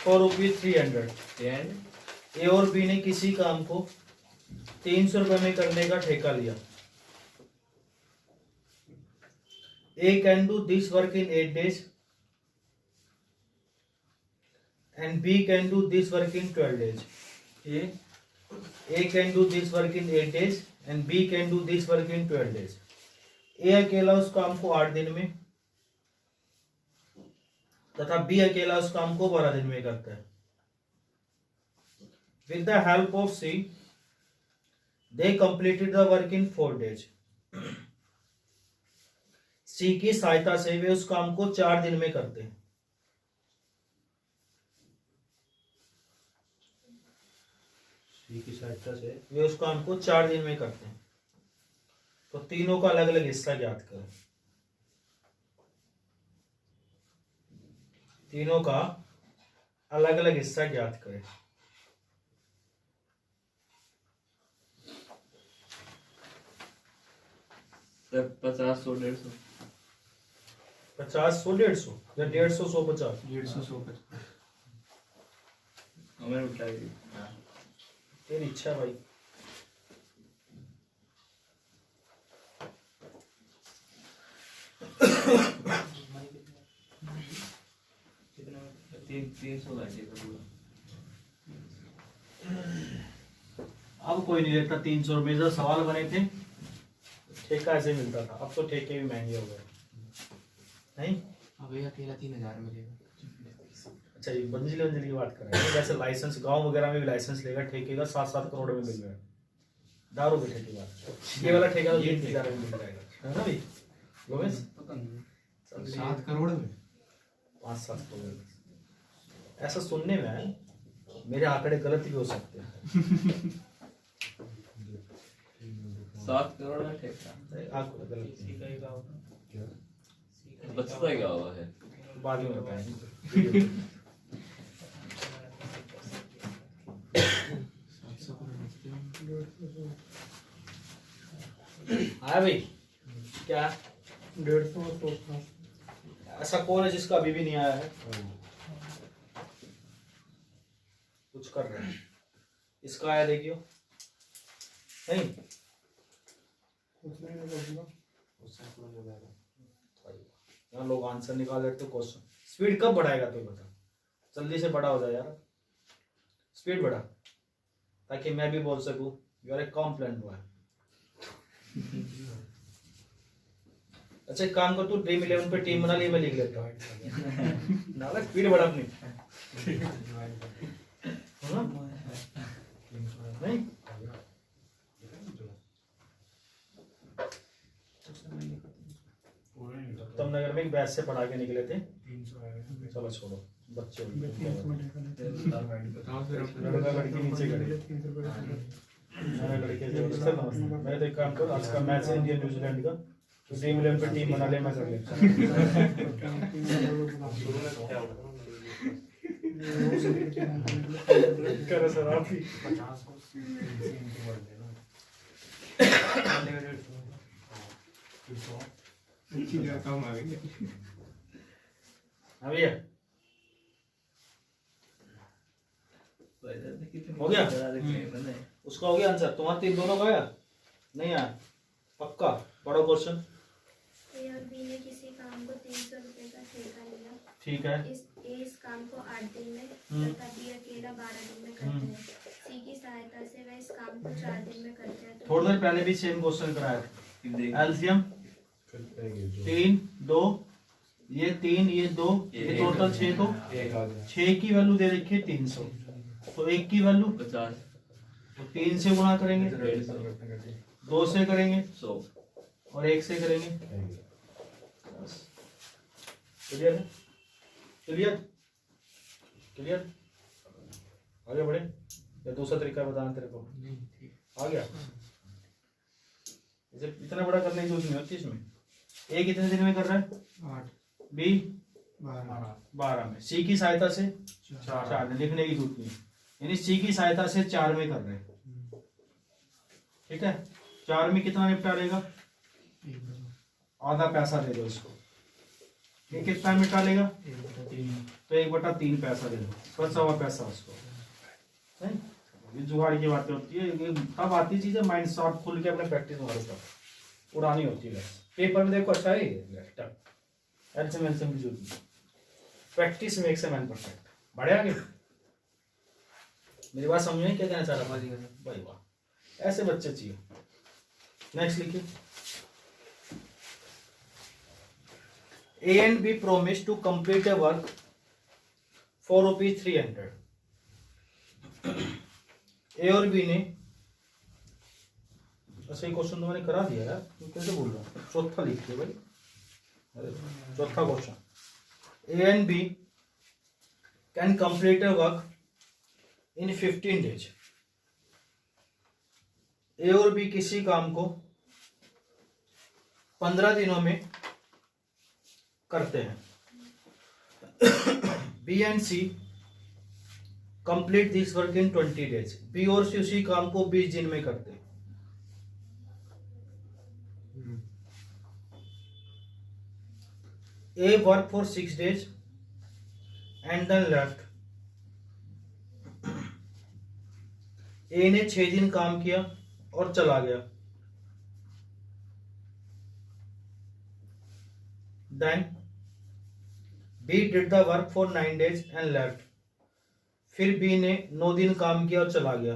for ₹300 and ए और बी ने किसी काम को 300 रुपए में करने का ठेका लिया। A can do this work in 8 days and B can do this work in 12 days. A can do this work in 8 days and B can do this work in 12 days. A अकेला उस काम को 8 दिन में तथा B अकेला उस काम को 12 दिन में करता है। With the help of C, they completed the work in 4 days. C की सहायता से वे उस काम को 4 दिन में करते हैं। सी की सहायता से वे उस काम को 4 दिन में करते हैं। तो तीनों का अलग अलग हिस्सा ज्ञात करें। तीनों का अलग अलग हिस्सा ज्ञात करें। सर 50 100 150 50 100 150 या 150 100 50 150 100 हमें उठाएगी तेरी इच्छा भाई। तीन सौ घंटे का पूरा। अब कोई नहीं लेता 300 रुपये। जब सवाल बने थे ठेका ऐसे मिलता था, अब तो ठेके भी महंगे हो गए, नहीं? अब ये अकेला 3000 मिलेगा। अच्छा, ये मंजिल मंजिल की बात कर रहे हैं। जैसे लाइसेंस गांव वगैरह में भी लाइसेंस लेगा ठेके का 7-7 करोड़ में मिल रहा है। दारू के ठेके का ये वाला ठेका 3000 में मिल जाएगा, है ना भाई लोमेश? पता नहीं 7 करोड़ में 5-7 करोड़। ऐसा सुनने में है, मेरे आंकड़े गलत भी हो सकते हैं। 7 करोड़ का ठेका आपको गलत सी का ही होगा क्या? सी का बचता क्या हुआ है बाद में बताएंगे। हाँ भाई क्या 150 और 100 था। ऐसा कौन है जिसका अभी भी नहीं आया है? कुछ कर रहे हैं। इसका आया देखियो नहीं कुछ नहीं होगा। यहाँ लोग आंसर निकाल लेते हो क्वेश्चन। स्पीड कब बढ़ाएगा तो बता, जल्दी से बड़ा हो जाए यार, स्पीड बढ़ा ताकि मैं भी बोल सकूं you are a complaint boy. अच्छा एक काम कर, तू ड्रीम 11 पे टीम बना ली, मैं लिख लेता हूँ ना, स्पीड बढ़ा अपनी है ना? नहीं तुम नगर में एक बैच से पढ़ा के निकले थे, चलो छोड़ो बच्चे हो गए। 300 में ठेका लेते हैं। लड़का लड़की नीचे खड़ी, 300 रुपये का ठेका। मैंने लड़के से बोला, सर नमस्ते, मैं तो एक काम करो, आज का मैच है इंडिया न्यूजीलैंड का, तो ड्रीम 11 पे टीम बना ले, मैं कर लेता हूँ। करो सर आप ही। 50 कम आ गई हाँ भैया हो गया? उसका हो गया आंसर, तुम्हारा 3 दोनों गया नहीं आया? पक्का पढ़ो क्वेश्चन। ए और बी ने किसी काम को 300 रुपए का ठेका लिया। ठीक है, इस काम को 8 दिन में तथा बी अकेला 12 दिन में करते हैं। सी की सहायता से वह इस काम को 4 दिन में करते हैं। थोड़ी देर पहले भी सेम क्वेश्चन कराया था। एलसीएम 3 2, ये 3 ये 2, ये टोटल 6, तो 6 की वैल्यू दे रखी है 300, तो 1 की वैल्यू 50 तो 3 से गुणा करेंगे, 2 से करेंगे 100 और 1 से करेंगे। क्लियर है? क्लियर क्लियर आगे बढ़े या दूसरा तरीका बताना तेरे को? आ गया? इसे इतना बड़ा करने की जरूरत नहीं होती इसमें। ए कितने दिन में कर रहा है? 8 बी 12 12 में। सी की सहायता से 4 में, लिखने की जरूरत नहीं, यानी सी की सहायता से 4 में कर रहे हैं। ठीक है, 4 में कितना निपटा लेगा? आधा पैसा दे दो इसको, ये कितना निपटा लेगा? तो 1/3 पैसा दे दो, बचा हुआ पैसा उसको। नहीं, ये जुगाड़ की बातें होती है, ये तब आती चीजें माइंड शॉट खुल के अपने प्रैक्टिस मारो, तब पुरानी होती है। पेपर में देखो अच्छा है एल्सियम की जरूरत नहीं, practice makes a man perfect. बढ़े आगे, मेरी बात समझ में क्या कहना चाह रहा हूँ भाई? वाह, ऐसे बच्चे चाहिए। नेक्स्ट लिखिए, A and B promised to complete a work for ₹300. A और B ने, अच्छा ये क्वेश्चन तो मैंने करा दिया यार, तुम कैसे बोल रहा हूँ? चौथा लिखिए भाई, अरे चौथा question. A and B can complete a work in 15 days. A और B किसी काम को 15 दिनों में करते हैं। B and C complete this work in 20 days. B और C उसी काम को 20 दिन में करते हैं। A worked for 6 days and then left. A ने 6 दिन काम किया और चला गया। Then B did the work for 9 days and left. फिर B ने 9 दिन काम किया और चला गया।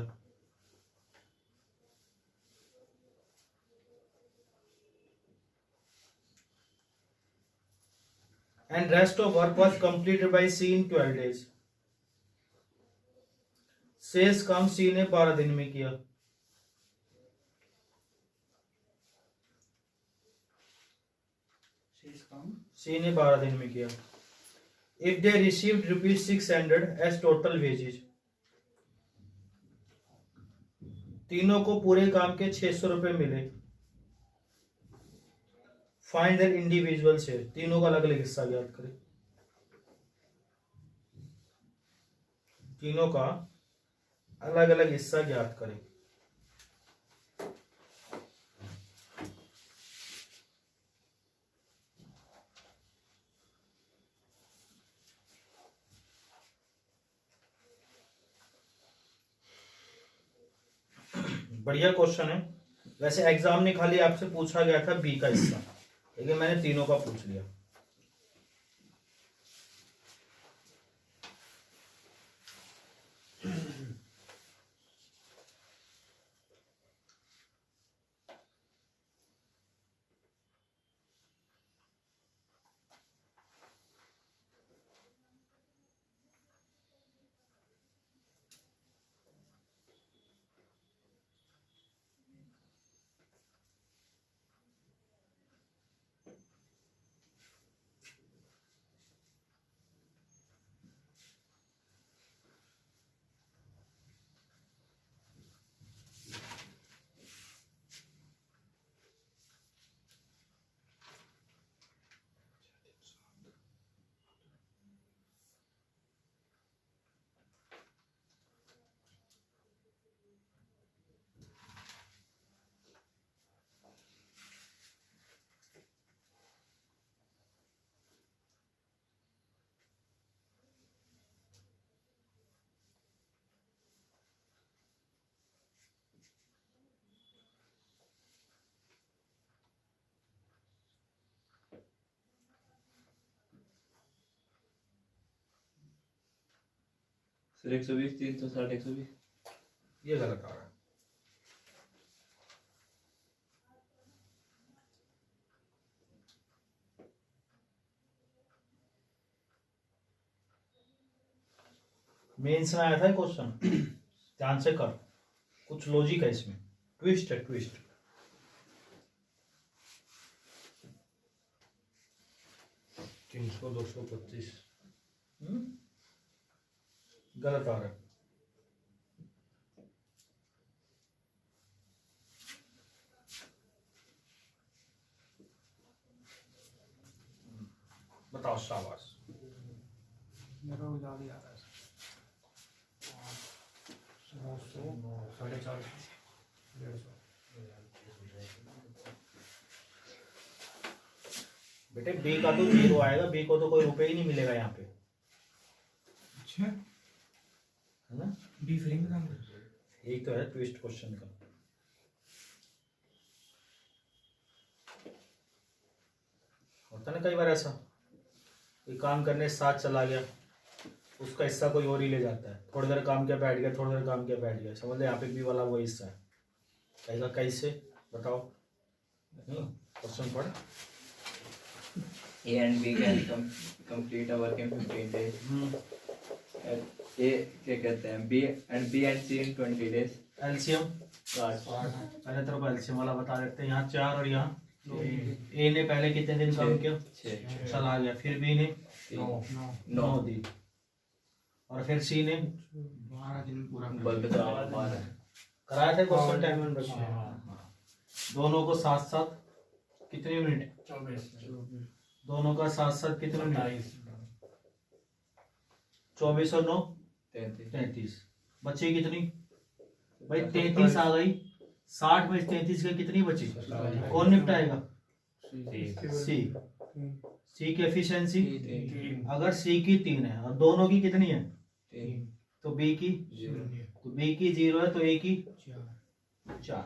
And rest of work was completed by C in 12 days. शेष काम C ने 12 दिन में किया। C ने 12 दिन में किया। If they received ₹600 as total wages, तीनों को पूरे काम के 600 रुपए मिले। फाइंड देयर इंडिविजुअल शेयर, तीनों का अलग अलग हिस्सा ज्ञात करें। तीनों का अलग अलग हिस्सा ज्ञात करें। बढ़िया क्वेश्चन है। वैसे एग्जाम में खाली आपसे पूछा गया था बी का हिस्सा, लेकिन मैंने तीनों का पूछ लिया। सर 120 360 120 ये गलत आ रहा है। मेंस में आया था क्वेश्चन, ध्यान से कर, कुछ लॉजिक है इसमें, ट्विस्ट है, ट्विस्ट। गलत आ रहा है। बताओ, शाबाश। मेरा वो याद ही आ रहा है। 450 150 बेटे बी का तो 0 आएगा, बी को तो कोई रुपए ही नहीं मिलेगा यहाँ पे, अच्छा है ना। बी फ्री में काम कर। यही तो है ट्विस्ट क्वेश्चन का। होता ना कई बार ऐसा, कोई काम करने साथ चला गया, उसका हिस्सा कोई और ही ले जाता है, थोड़ी देर काम किया बैठ गया, थोड़ी देर काम किया बैठ गया, समझ ले यहाँ पे बी वाला वो हिस्सा है। कहेगा कैसे, बताओ। क्वेश्चन पढ़। A and B can complete a work in 15 days. A क्या कहते हैं, B and C in 20 days. LCM 60 पहले तेरे को एलसीएम वाला बता देते हैं। यहाँ 4 और यहाँ ए ने पहले कितने दिन काम किया, 6 चला गया, फिर बी ने 9 9 दिन, और फिर सी ने 12 दिन पूरा बल्ब का 12 कराया था क्वेश्चन टाइम में बच्चे। दोनों को साथ साथ कितने मिनट, 24 दोनों का साथ साथ कितने मिनट, 24 और 9 33, बची कितनी भाई, 33 आ गई। 60 में 33 के कितनी बची, कौन निपटाएगा, सी की एफिशिएंसी, अगर सी की 3 है और दोनों की कितनी है, तो बी की 0 है, तो ए की 4।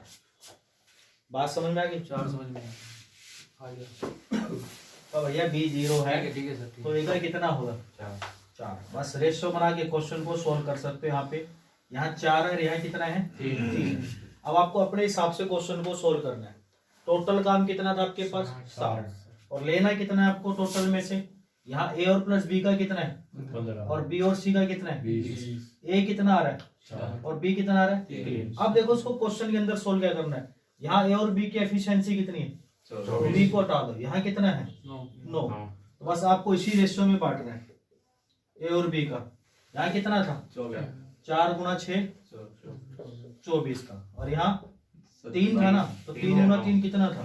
बात समझ में आ गई, 4 समझ में आ गया। तो भैया बी 0 है, ठीक है सर, ठीक तो ए का कितना होगा, 4। बस रेशियो बना के क्वेश्चन को सोल्व कर सकते हो। यहाँ पे यहाँ 4 है, यहाँ कितना है, 3। अब आपको अपने हिसाब से क्वेश्चन को सोल्व करना है। टोटल काम कितना था आपके पास, 60, और लेना कितना है आपको टोटल में से। यहाँ ए और प्लस बी का कितना है, 15 और बी और सी का कितना है, 20 ए कितना आ रहा है, 4 और बी कितना आ रहा है, 3 अब देखो उसको क्वेश्चन के अंदर सोल्व क्या करना है। यहाँ ए और बी की एफिशिएंसी कितनी है, बी को हटा दो, यहाँ कितना है, 9। तो बस आपको इसी रेशियो में बांटना है ए और बी का। यहाँ कितना था, 4 गुना 6 24 का, और यहाँ 3 था ना, तो 3 गुना 3 कितना था,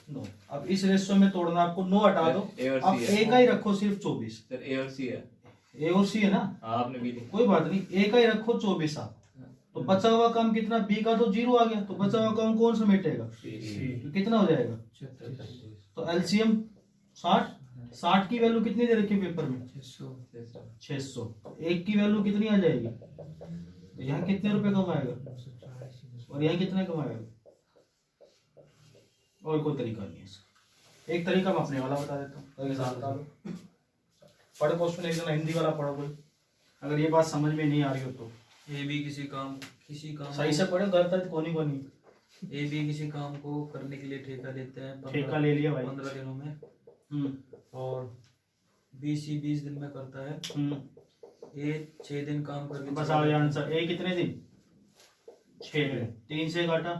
9। अब इस रेशियो में तोड़ना आपको, 9 हटा दो, ए और अब सी ए है का ही रखो सिर्फ 24। सर, ए और सी है। ए और सी है ना, हाँ आपने भी लिखा। कोई बात नहीं, ए का ही रखो 24 आप। तो बचा हुआ काम कितना, बी का तो 0 आ गया, तो बचा हुआ काम कौन सा मिटेगा, तो कितना हो जाएगा। तो एलसीएम 60 की वैल्यू कितनी दे रखी है पेपर में, 600। एक की वैल्यू कितनी आ जाएगी, तो यहाँ कितने रुपए कमाएगा और यहाँ कितने कमाएगा। और कोई तरीका नहीं है इसका। एक तरीका मैं अपने वाला बता देता हूँ, बता दो। पढ़ो क्वेश्चन, एक जना हिंदी वाला पढ़ो कोई, अगर ये बात समझ में नहीं आ रही हो तो। ए भी किसी काम सही से पढ़ो, गलत कोनी कोनी। ए भी किसी काम को करने के लिए ठेका लेते हैं, ठेका ले लिया भाई। 15 दिनों में। और बी सी 20 दिन में करता है। ए 6 दिन काम करके बस आ गया आंसर। ए कितने दिन, 6 दिन। 3 से काटा,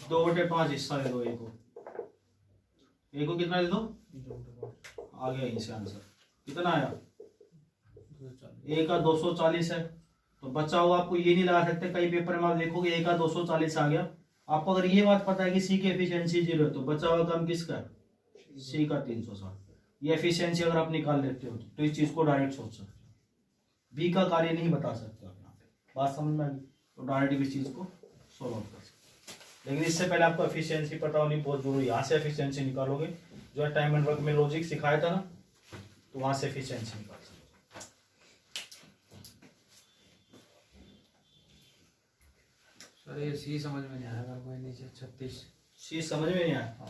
2/5 हिस्सा दे दो ए को। ए को कितना दे दो, आ गया यहीं से आंसर। कितना आया, ए का 240 है। तो बचा हुआ आपको ये नहीं लगा सकते, कई पेपर में आप देखोगे ए का 240 आ गया। आपको अगर ये बात पता है कि सी की एफिशिएंसी 0 है, तो बचा हुआ काम किसका है, सी का 360। ये एफिशिएंसी अगर आप निकाल लेते हो तो इस चीज को डायरेक्ट सोच सकते हो, बी का कार्य नहीं बता सकते आप यहाँ पे। बात समझ में आ गई, तो डायरेक्ट इस चीज को सॉल्व कर सकते। लेकिन इससे पहले आपको एफिशिएंसी पता होनी बहुत जरूरी है। यहाँ से एफिशिएंसी निकालोगे, जो है टाइम एंड वर्क में लॉजिक सिखाया था ना, तो वहां से एफिशिएंसी निकाल सकते। सर ये सी समझ में नहीं आया मेरे को, नीचे 36। सी समझ में नहीं आया,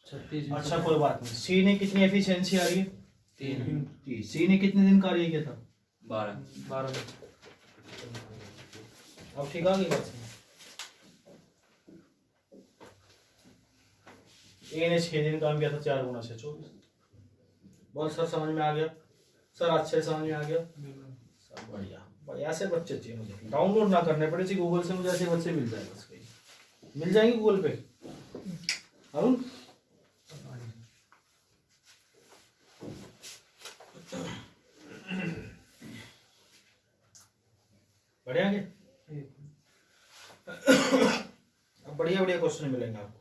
36। अच्छा कोई बात नहीं। सी ने कितनी एफिशिएंसी आ रही है, 3। सी ने कितने दिन कार्य किया था, 12। अब ठीक आ गई बात। ए ने 6 दिन काम किया था, 4 गुना 6 24। बहुत सर समझ में आ गया, सर अच्छे समझ में आ गया, सब बढ़िया बढ़िया। ऐसे बच्चे चाहिए मुझे, डाउनलोड ना करने पड़े चाहिए गूगल से, मुझे ऐसे बच्चे मिल जाए बस, कहीं मिल जाएंगे गूगल पे। अरुण बढ़िया के अब बढ़िया बढ़िया क्वेश्चन मिलेंगे आपको।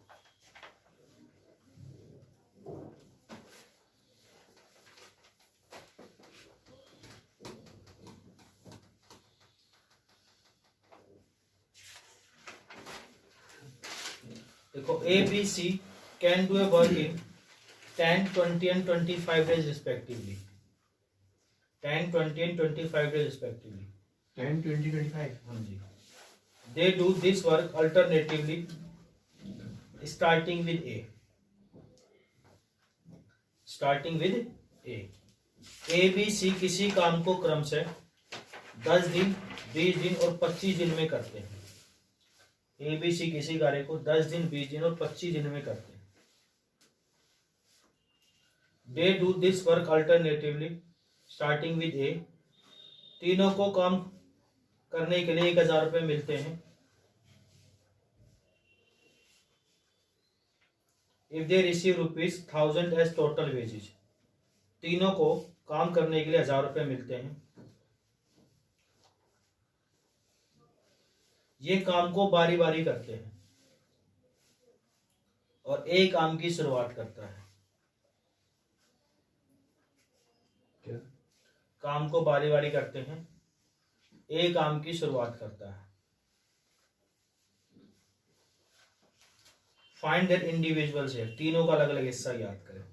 देखो A B C can do a work in 10, 20 and 25 days respectively. 10, 20 and 25 days respectively. 10, 20, 25. हाँ जी। They do this work alternatively, starting with A. Starting with A. A, B, C किसी काम को क्रम से 10 दिन, 20 दिन और 25 दिन में करते हैं। ए बी सी किसी कार्य को 10 दिन, 20 दिन और 25 दिन में करते हैं। They do this work alternatively, starting with A. तीनों को काम करने के लिए 1000 रुपये मिलते हैं। If they receive ₹1000 as total wages, तीनों को काम करने के लिए 1000 रुपये मिलते हैं। ये काम को बारी बारी करते हैं और एक काम की शुरुआत करता है। क्या? काम को बारी बारी करते हैं, एक काम की शुरुआत करता है। फाइंड दैट इंडिविजुअल्स है, तीनों का अलग अलग हिस्सा याद करें।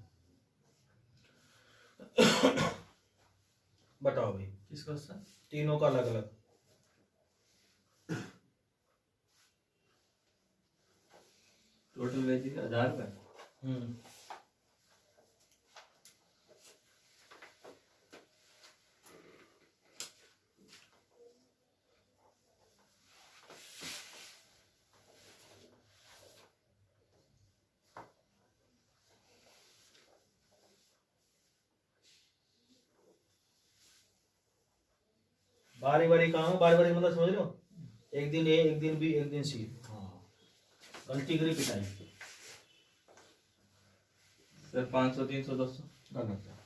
बताओ भाई, किसका हिस्सा? तीनों का अलग अलग। टोटल वेजेस 1000 रुपए। बारी बारी काम है, बारी बारी मतलब समझ लो, एक दिन ए, एक दिन बी, एक दिन सी। हाँ, गलती करी पिटाई। सर 500, 300, 200 गलत है।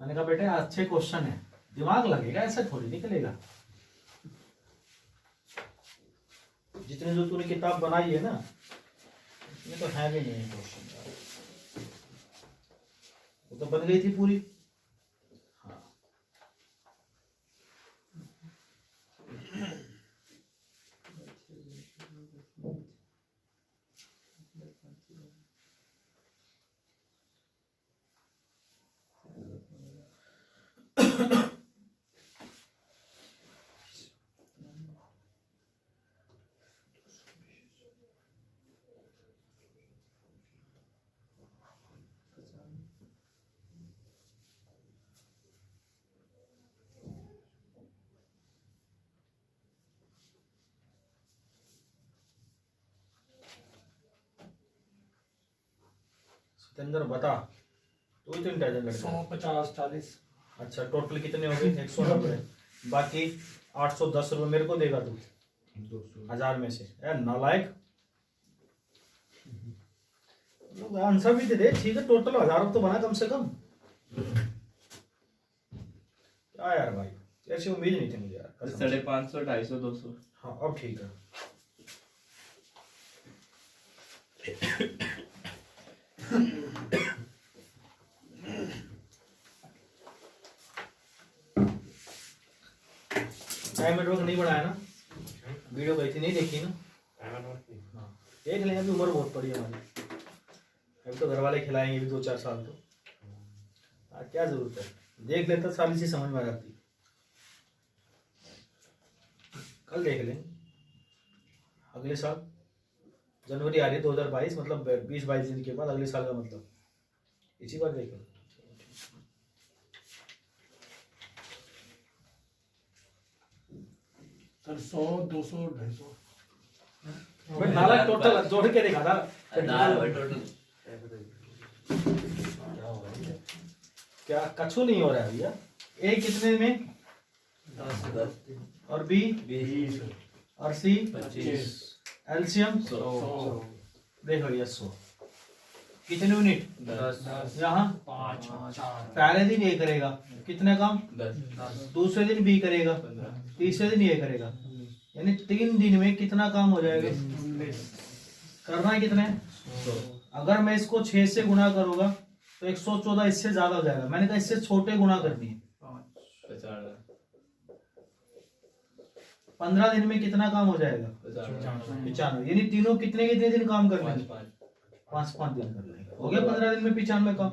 मैंने कहा बेटे अच्छे क्वेश्चन है, दिमाग लगेगा, ऐसा थोड़ी निकलेगा। जितने जो तूने किताब बनाई है ना, ये तो है भी नहीं है क्वेश्चन यार, वो तो बन गई थी पूरी। हाँ सतेंद्र बता, तू ही तो इंटेलिजेंट लड़का है। 150 40। अच्छा टोटल कितने हो गए? 190। बाकी 810 रुपये मेरे को देगा तू 1000 में से। यार नालायक, आंसर भी दे दे। ठीक है टोटल 1000 तो बना कम से कम। क्या यार भाई, ऐसी उम्मीद नहीं थी मुझे यार। 550, 250, 200। हाँ अब ठीक है। टाइम नेटवर्क नहीं बढ़ाया ना, वीडियो गई थी नहीं देखी ना। हाँ देख लें, अभी उम्र बहुत पड़ी है हमारी, अभी तो घर वाले खिलाएंगे भी 2-4 साल तो। हाँ क्या जरूरत है, देख लेता साली सी समझ में आ जाती। कल देख लें, अगले साल जनवरी आ रही है 2022, मतलब 20-22 दिन के बाद अगले साल का मतलब इसी बार देख लो। सर 100 200 250। भाई नाला टोटल जोड़ के देखा था। क्या कछु नहीं हो रहा है भैया। ए कितने में? 10 और बी 20 और सी 25 एलसीएम 100 देखो भैया 100 कितने यूनिट? 10 यहाँ 5 4 पहले दिन ए करेगा कितने काम, 10 दूसरे दिन बी करेगा, 15 तीसरे दिन ये करेगा, यानी 3 दिन में कितना काम हो जाएगा? 19 करना है कितने? अगर मैं इसको 6 से गुणा करूंगा तो 114 इससे ज्यादा हो जाएगा। मैंने कहा इससे छोटे गुणा करनी है। 50 15 दिन में कितना काम हो जाएगा? 95। यानी तीनों कितने कितने दिन काम कर लेंगे? 5-5 दिन कर लेंगे। हो गया 15 दिन में 95 काम।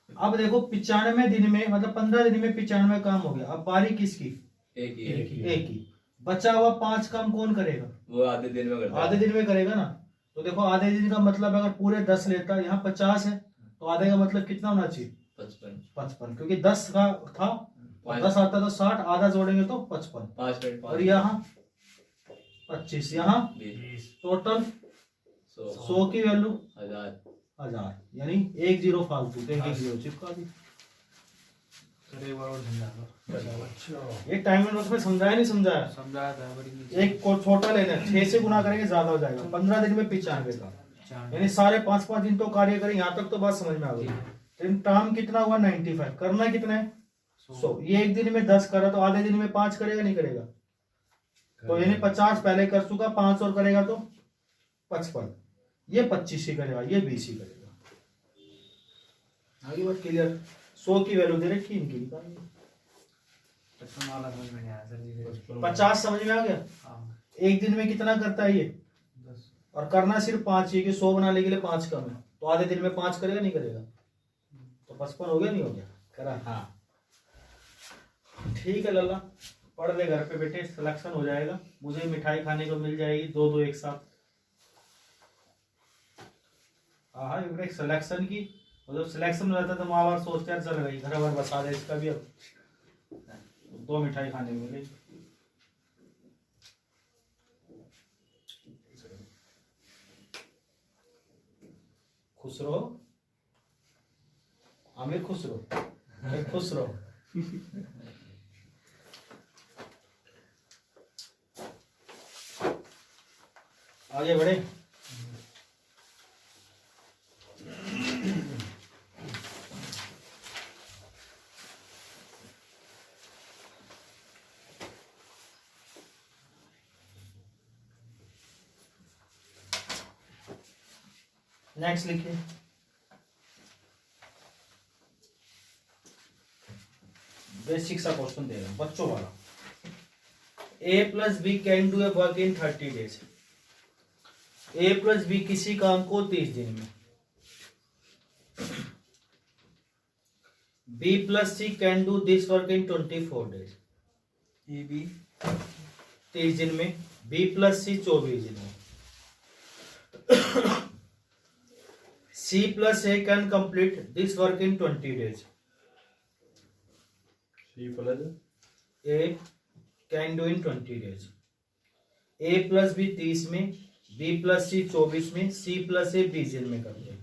अब देखो 95 दिन में, मतलब 15 दिन में 95 काम हो गया। अब बारी किसकी? एक एक ही। बचा हुआ 5 काम कौन करेगा? वो आधे दिन में करता है। आधे दिन में करेगा ना। तो देखो आधे दिन का मतलब अगर पूरे 10 लेता, यहाँ 50 है तो आधे का मतलब कितना होना चाहिए? 55, क्योंकि 10 का था, 10 आता तो 60, आधा जोड़ेंगे तो 55। 5 मिनट और यहाँ 25, यहाँ 20 टोटल 100 की वैल्यू 1000, यानी 1 0 फालतू, तो 1 0 चिपका दी। एक बार और समझा ये टाइम में उसमें समझाया नहीं समझाया? समझाया था बड़ी। एक को छोटा लेना, 6 से गुना करेंगे ज्यादा हो जाएगा। 15 दिन में 95 का, यानी सारे 5-5 दिन तो कार्य करेंगे। यहाँ तक तो बात समझ में आ गई। लेकिन टाइम कितना हुआ? 95। करना कितना है? 100। ये एक दिन में 10 करा तो आधे दिन में 5 करेगा नहीं करेगा? तो यानी 50 पहले कर चुका, 5 और करेगा तो 55। ये 25 ही करेगा, ये 20 ही करेगा। आगे बात क्लियर? 100 की वैल्यू दे रखी इनकी, निकालिए। 50 समझ में आ गया? एक दिन में कितना करता है ये? 10। और करना सिर्फ 5 ही, कि 100 बनाने के लिए 5 कम है, तो आधे दिन में 5 करेगा नहीं करेगा? तो 55 हो गया नहीं हो गया? करा। हाँ ठीक है लल्ला, पढ़ ले घर पे बेटे, सिलेक्शन हो जाएगा। मुझे मिठाई खाने को मिल जाएगी 2-2 एक साथ। हाँ एक सिलेक्शन की, और जब सिलेक्शन हो जाता है तो माँ बाप सोचते हैं चल गई घर भर बसा दे इसका भी, अब 2 मिठाई खाने को मिलेगी। खुश रहो आमिर, खुश रहो, खुश रहो। आगे बढ़े। नेक्स्ट लिखिए। बेसिक सा क्वेश्चन दे रहा हूं बच्चों वाला। A plus B can do a work in 30 days. A plus B किसी काम को 30 दिन में। B plus C can do this work in 24 days. A B 30 दिन में, बी प्लस सी 24 दिन में। C plus A can complete this work in 20 days. C plus A can do in 20 days. A plus B 30 में, B plus C 24 में, C plus ए 20 दिन में करते हैं।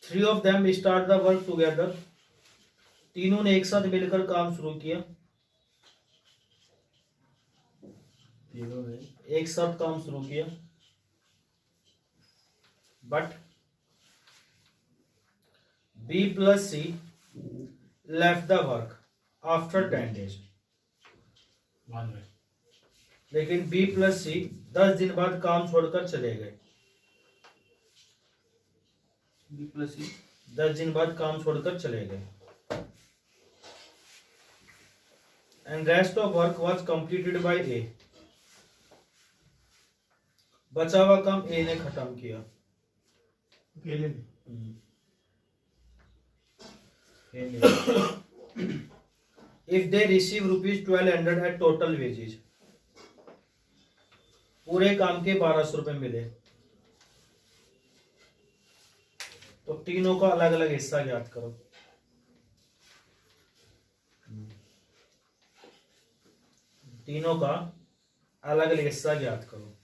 3 of them start the work together. तीनों ने एक साथ मिलकर काम शुरू किया। तीनों ने एक साथ काम शुरू किया, but B plus C left the work after 10 days. मान में लेकिन बी प्लस सी 10 दिन बाद काम छोड़कर चले गए। बी प्लस सी 10 दिन बाद काम छोड़कर चले गए। And rest of work was completed by A. बचा हुआ काम ए ने खत्म किया। अकेले ने if they receive ₹1200 at total wages. पूरे काम के 1200 रुपए मिले, तो तीनों का अलग अलग हिस्सा ज्ञात करो। तीनों का अलग अलग हिस्सा ज्ञात करो।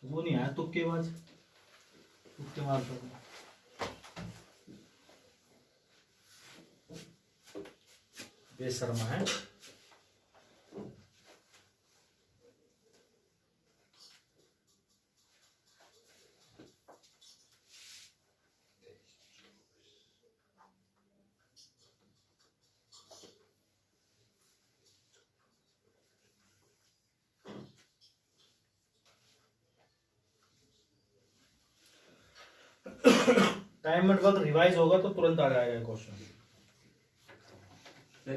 वो नहीं आया तुक्केबाज, तुक्के मार कर बेशर्मा है। टाइम एंड वर्क रिवाइज होगा तो तुरंत आ जाएगा क्वेश्चन।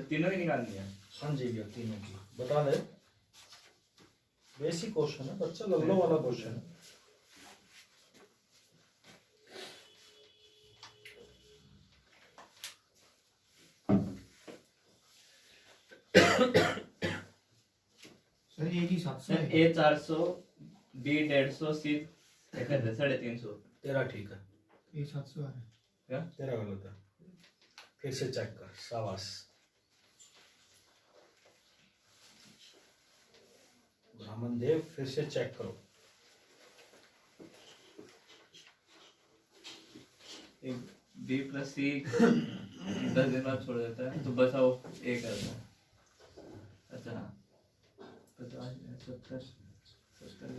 तीनों ही निकाल दिया। हाँ जी भैया, तीनों की बता दे। बेसिक क्वेश्चन है, बच्चा लगलो वाला क्वेश्चन है। सर एक ही 700 है। ए 400, बी 150, सी 350। तेरा ठीक है, ये 700 है। तेरा गलत है। फिर से चेक कर, शाबाश। ब्राह्मण देव फिर से चेक करो। बी प्लस सी 10 दिन बाद छोड़ देता है, तो बचा वो ए करता है। अच्छा 50 70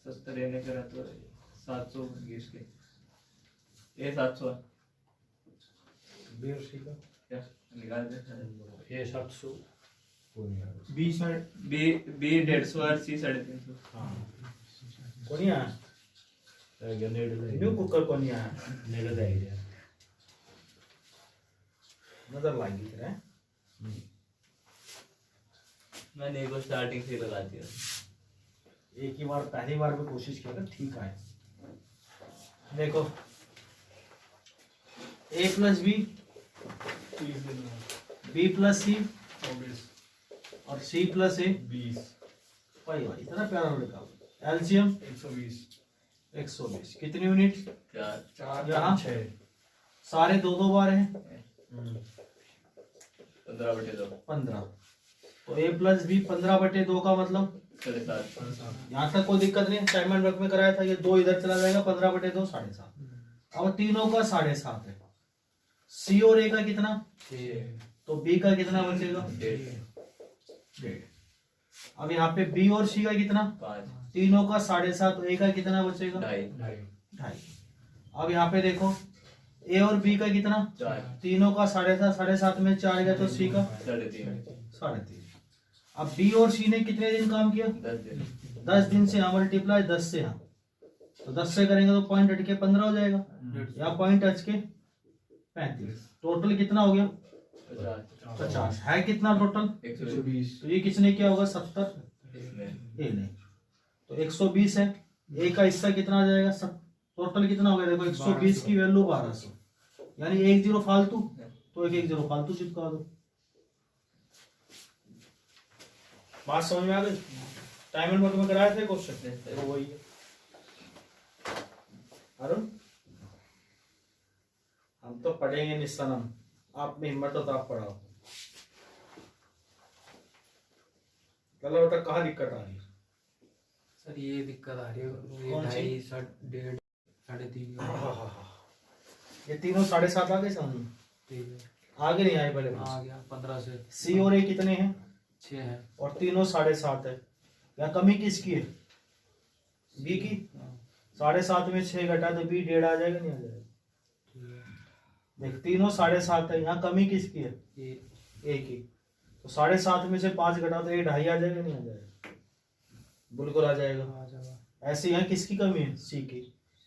70 ए ने करा तो 720 के ए 700 बी और सी का क्या निकाल दे। ये 700 20 बी 150 और सी 350। हाँ कौन आया? न्यू कुकर कौन आया? नजर लागी तेरा है? मैंने एक स्टार्टिंग से लगा दिया। एक ही बार पहली बार में कोशिश किया था, ठीक है। देखो ए प्लस बी, 30 दिन में बी प्लस सी 24 और सी प्लस ए 20 भाई भाई इतना प्यारा निकाल। एलसीएम 120 120 कितनी यूनिट? 4 यहाँ 6 सारे दो दो बार हैं, 15/2 15। तो ए प्लस बी 15/2 का मतलब 7.5। यहाँ तक कोई दिक्कत नहीं। टाइम एंड वर्क में कराया था, ये 2 इधर चला जाएगा, 15/2 7.5। अब तीनों का 7.5 है। सी और ए का कितना, 6 तो बी का कितना बचेगा, 1.5। अब यहाँ पे बी और सी का कितना, 5 तीनों का 7.5, तो ए का कितना बचेगा, 2.5 2.5। अब यहाँ पे देखो ए और बी का कितना, 4 तीनों का 7.5, 7.5 में 4 गया तो सी का 3.5 3.5। अब बी और सी ने कितने दिन काम किया, 10 दिन 10 दिन से यहाँ मल्टीप्लाई 10 से, यहाँ तो 10 से करेंगे तो पॉइंट हट के 15 हो जाएगा, या पॉइंट हट के 35। टोटल कितना हो गया, 50 है कितना टोटल, 120 तो ये किसने किया होगा, 70, इसमें ए ने, तो 120 है। ए का हिस्सा कितना आ जाएगा, टोटल कितना हो गया, देखो 120 की वैल्यू 1200, यानी एक जीरो फालतू, तो एक जीरो फालतू चिपका दो। बात समझ में आ गई। टाइम एंड वर्क में कराए थे क्वेश्चन, तो वही है। अरुण हम तो पढ़ेंगे निस्सनम, आप में हिम्मत हो तो आप पढ़ाओ। चलो बेटा, कहाँ दिक्कत आ रही है, सर ये दिक्कत आ रही है, ये कौन सी? 2.5 1.5 3.5 ये तीनों 7.5 आ गए समझ में, ठीक है, आगे नहीं आए पहले। आ गया 15 से सी और ए कितने हैं, 6 है। और तीनों 7.5 है, या कमी किसकी है, बी की। 7.5 में 6 घटा तो बी 1.5 आ जाएगा, नहीं आ जाएगा, ठीक है, देख तीनों 7.5 है, यहाँ कमी किसकी है, ये ए की, तो 7.5 में से 5 घटा तो 1.5 आ जाएगा, नहीं आ जाएगा, बिल्कुल आ जाएगा। आ जाएगा ऐसे यहाँ किसकी कमी है, सी की।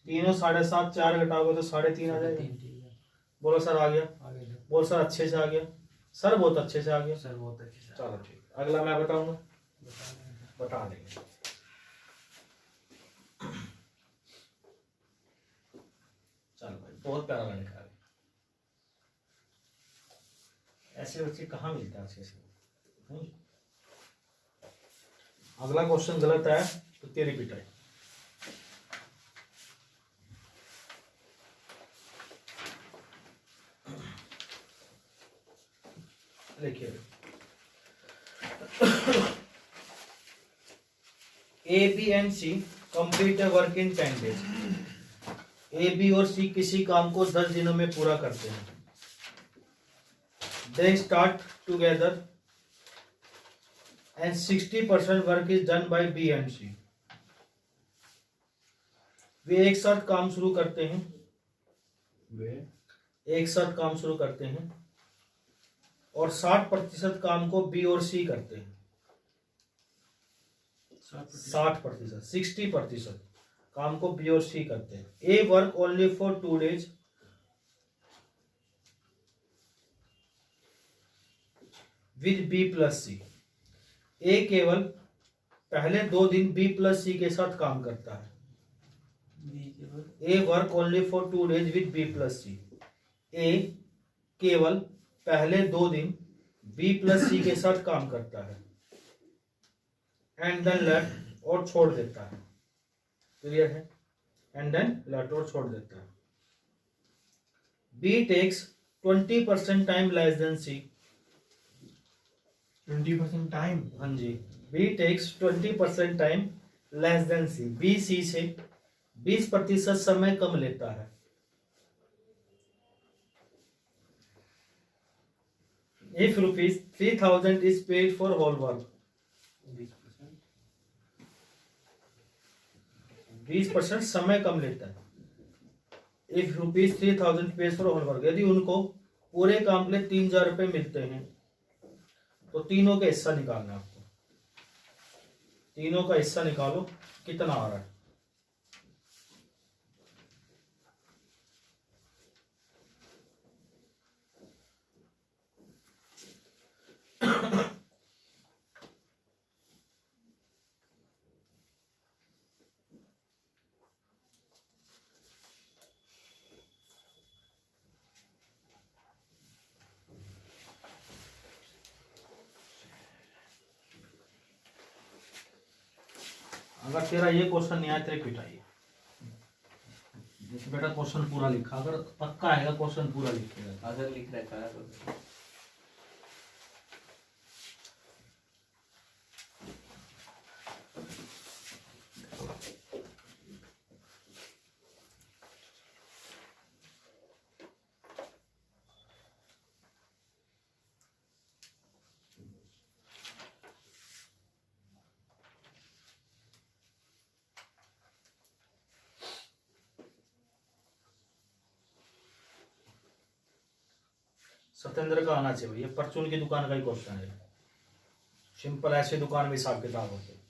तीनों 7.5, 4 घटाओगे तो 3.5 आ जाएगा। 3.5, ठीक है, बोलो सर आ गया, आगे सर। बोल सर अच्छे से आ गया, सर बहुत अच्छे से आ गया। सर बहुत अच्छे से चलो ठीक, अगला मैं बताऊंगा, बता रहे हैं सर। बता देंगे। चलो भाई, बहुत प्यारा लड़का है, ऐसे बच्चे कहाँ मिलते हैं अच्छे से। अगला क्वेश्चन गलत है तो तेरी पिटाई। देखिए, A B and C complete a work in 10 days. A B और सी किसी काम को 10 दिनों में पूरा करते हैं। They start together and 60% work is done by B and C. वे एक साथ काम शुरू करते हैं, एक साथ काम शुरू करते हैं और 60% काम को बी और सी करते हैं। 60%, 60% काम को बी और सी करते हैं। A work only for 2 days with B plus C. A केवल पहले 2 दिन बी प्लस सी के साथ काम करता है। A work only for 2 days with B plus C. A केवल पहले 2 दिन बी प्लस सी के साथ काम करता है एंड देन लेट और छोड़ देता है। क्लियर है? एंड देन लेट और छोड़ देता है। B takes 20% time less than C. 20% time. हाँ जी, B takes 20% time less than C. B C से 20% समय कम लेता है। If rupees 3000 is paid for whole work, 20% समय कम लेता है। If rupees 3000 pays for whole work, यदि उनको पूरे काम के लिए 3000 रुपये मिलते हैं तो तीनों का हिस्सा निकालना है आपको। तीनों का हिस्सा निकालो, कितना आ रहा है। अगर तेरा ये क्वेश्चन नहीं आया तेरे पिटाई है। बेटा क्वेश्चन पूरा लिखा, अगर पक्का आएगा क्वेश्चन पूरा लिखेगा। अगर लिख रखा है तो सत्येंद्र का आना चाहिए भैया, परचून की दुकान का ही क्वेश्चन है, सिंपल ऐसे दुकान में हिसाब किताब होते।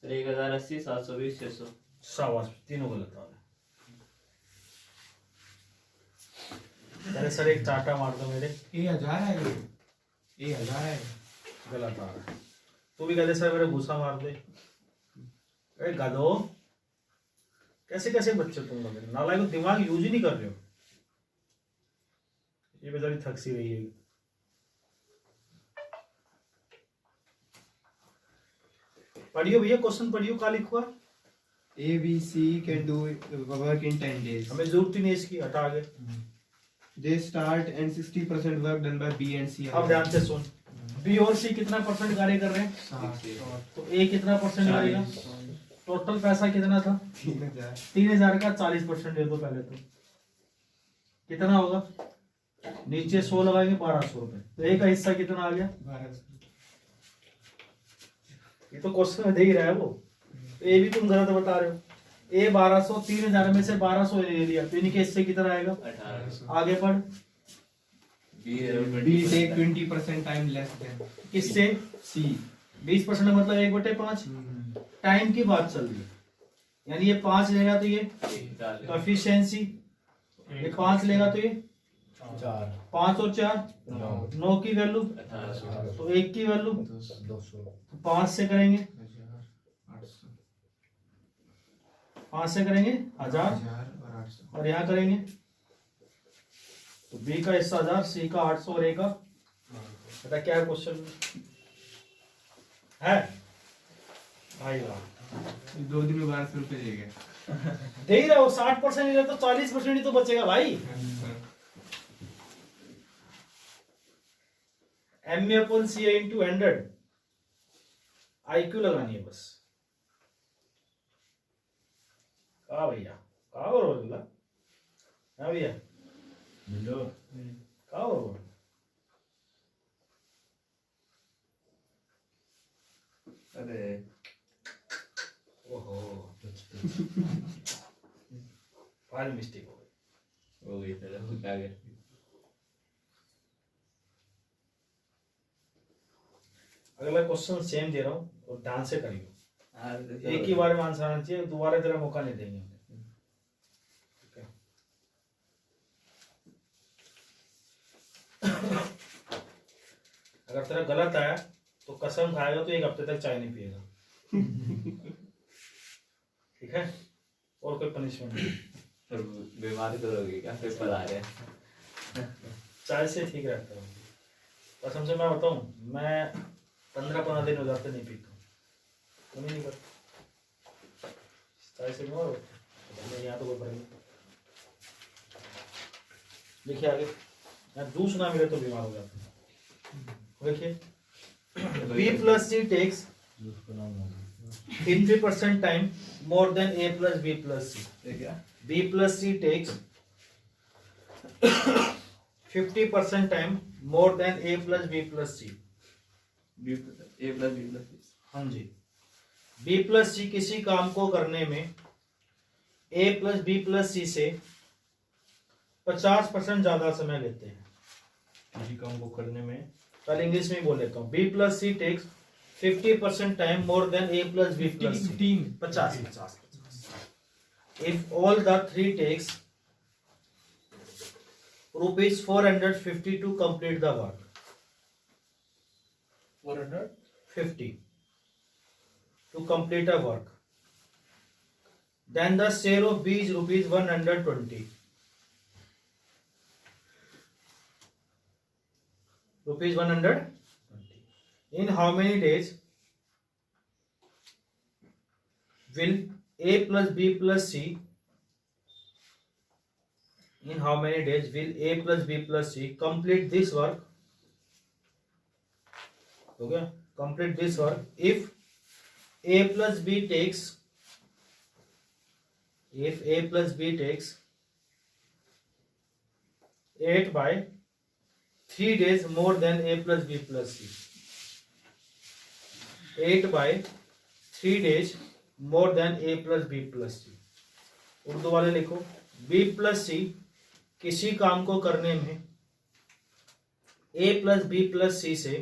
सर 1080, 720, 600। शाबाश, तीनों गलत आ रहे। अरे सर एक चाटा मार दो मेरे। ये 1000 है, ये 1000 है। गलत आ रहा है। तू भी कहते सर मेरे भूसा मार दे। अरे गधो, कैसे कैसे बच्चे तुम लोग, नालायक, दिमाग यूज ही नहीं कर रहे हो। ये बेचारी थक सी रही है। पढ़ियो भैया, क्वेश्चन पढ़ियो, का लिखवा। A, B, C can do work in 10 days. हमें जरूरत ही नहीं इसकी, हटा आगे। They start and 60% work done by B and C. अब ध्यान से सुन, बी और सी कितना परसेंट कार्य कर रहे हैं, 60, तो ए कितना परसेंट करेगा। टोटल पैसा कितना था, 3000, 3000 का 40% दे दो पहले, तो कितना होगा, नीचे 100 लगाएंगे 1200 रुपए, तो ए का हिस्सा कितना आ गया। 1200. ये तो क्वेश्चन में दे ही रहा है वो, तो ये भी तुम गलत बता रहे हो। ए 1200, 3000 में से 1200 ले लिया, तो इनके हिस्से कितना आएगा। 1800। आगे पढ़। B take 20% time less than किससे, C. 20% मतलब 1/5। टाइम की बात चल रही है, यानी ये 5 लेगा तो ये एफिशिएंसी, ये 5 लेगा तो ये 5 और 4 9 की वैल्यू, 1800। तो 1 की वैल्यू 5 से करेंगे, 800, 5 से करेंगे 1000 और 800. और यहाँ करेंगे, तो बी का हिस्सा 1000, सी का 800 और ए का बता क्या है क्वेश्चन है भाई। वाह, 2 दिन में 1200 रुपए दे गए. दे ही रहा हो, 60% ही रहता तो 40% ही तो बचेगा भाई। MA/CA into 100 IQ लगानी है बस। कहा भैया, कहा और बोला, हाँ भैया कहा और बोला। अरे ओहो, फाइल मिस्टेक हो गई। हो गई, आ गया। अगला क्वेश्चन सेम दे रहा हूँ और ध्यान से करियो, एक ही बार बार में आंसर आना चाहिए, दोबारा तेरा मौका नहीं देंगे। ठीक है? अगर तेरा गलत आया तो कसम खाएगा तो 1 हफ्ते तक चाय नहीं पिएगा। ठीक है, और कोई पनिशमेंट नहीं। सर बीमार करोगे क्या, पेपर आ रहे हैं। चाय से ठीक रहता हूँ, कसम से मैं बताऊँ, मैं 15-15 दिन हो जाते नहीं पीता हूँ, तुम ही नहीं करते चाय से बीमार होते। यहाँ तो कोई फर्क नहीं। देखिए आगे, यहाँ जूस ना मिले तो बीमार हो जाते हैं। देखिए, B+C takes 50% time more than A+B+C. B+C takes 50% time more than A+B+C. A+B+C. हाँ जी, B+C किसी काम को करने में A+B+C से 50% ज्यादा समय लेते हैं। किसी काम को करने में, कल इंग्लिश में ही बोल लेता हूँ, B+C takes 50% time more than A+B+C. 50. If all the 3 takes ₹450 to complete the work. 450 to complete a work. Then the share of B is ₹120. ₹120. In how many days will A plus B plus C? In how many days will A plus B plus C complete this work? Okay, complete this work if A plus B takes, if A plus B takes 8 by 3 days more than A plus B plus C. 8 by 3 days more than A plus B plus C. Urdu वाले लिखो, B plus C किसी काम को करने में A plus B plus C से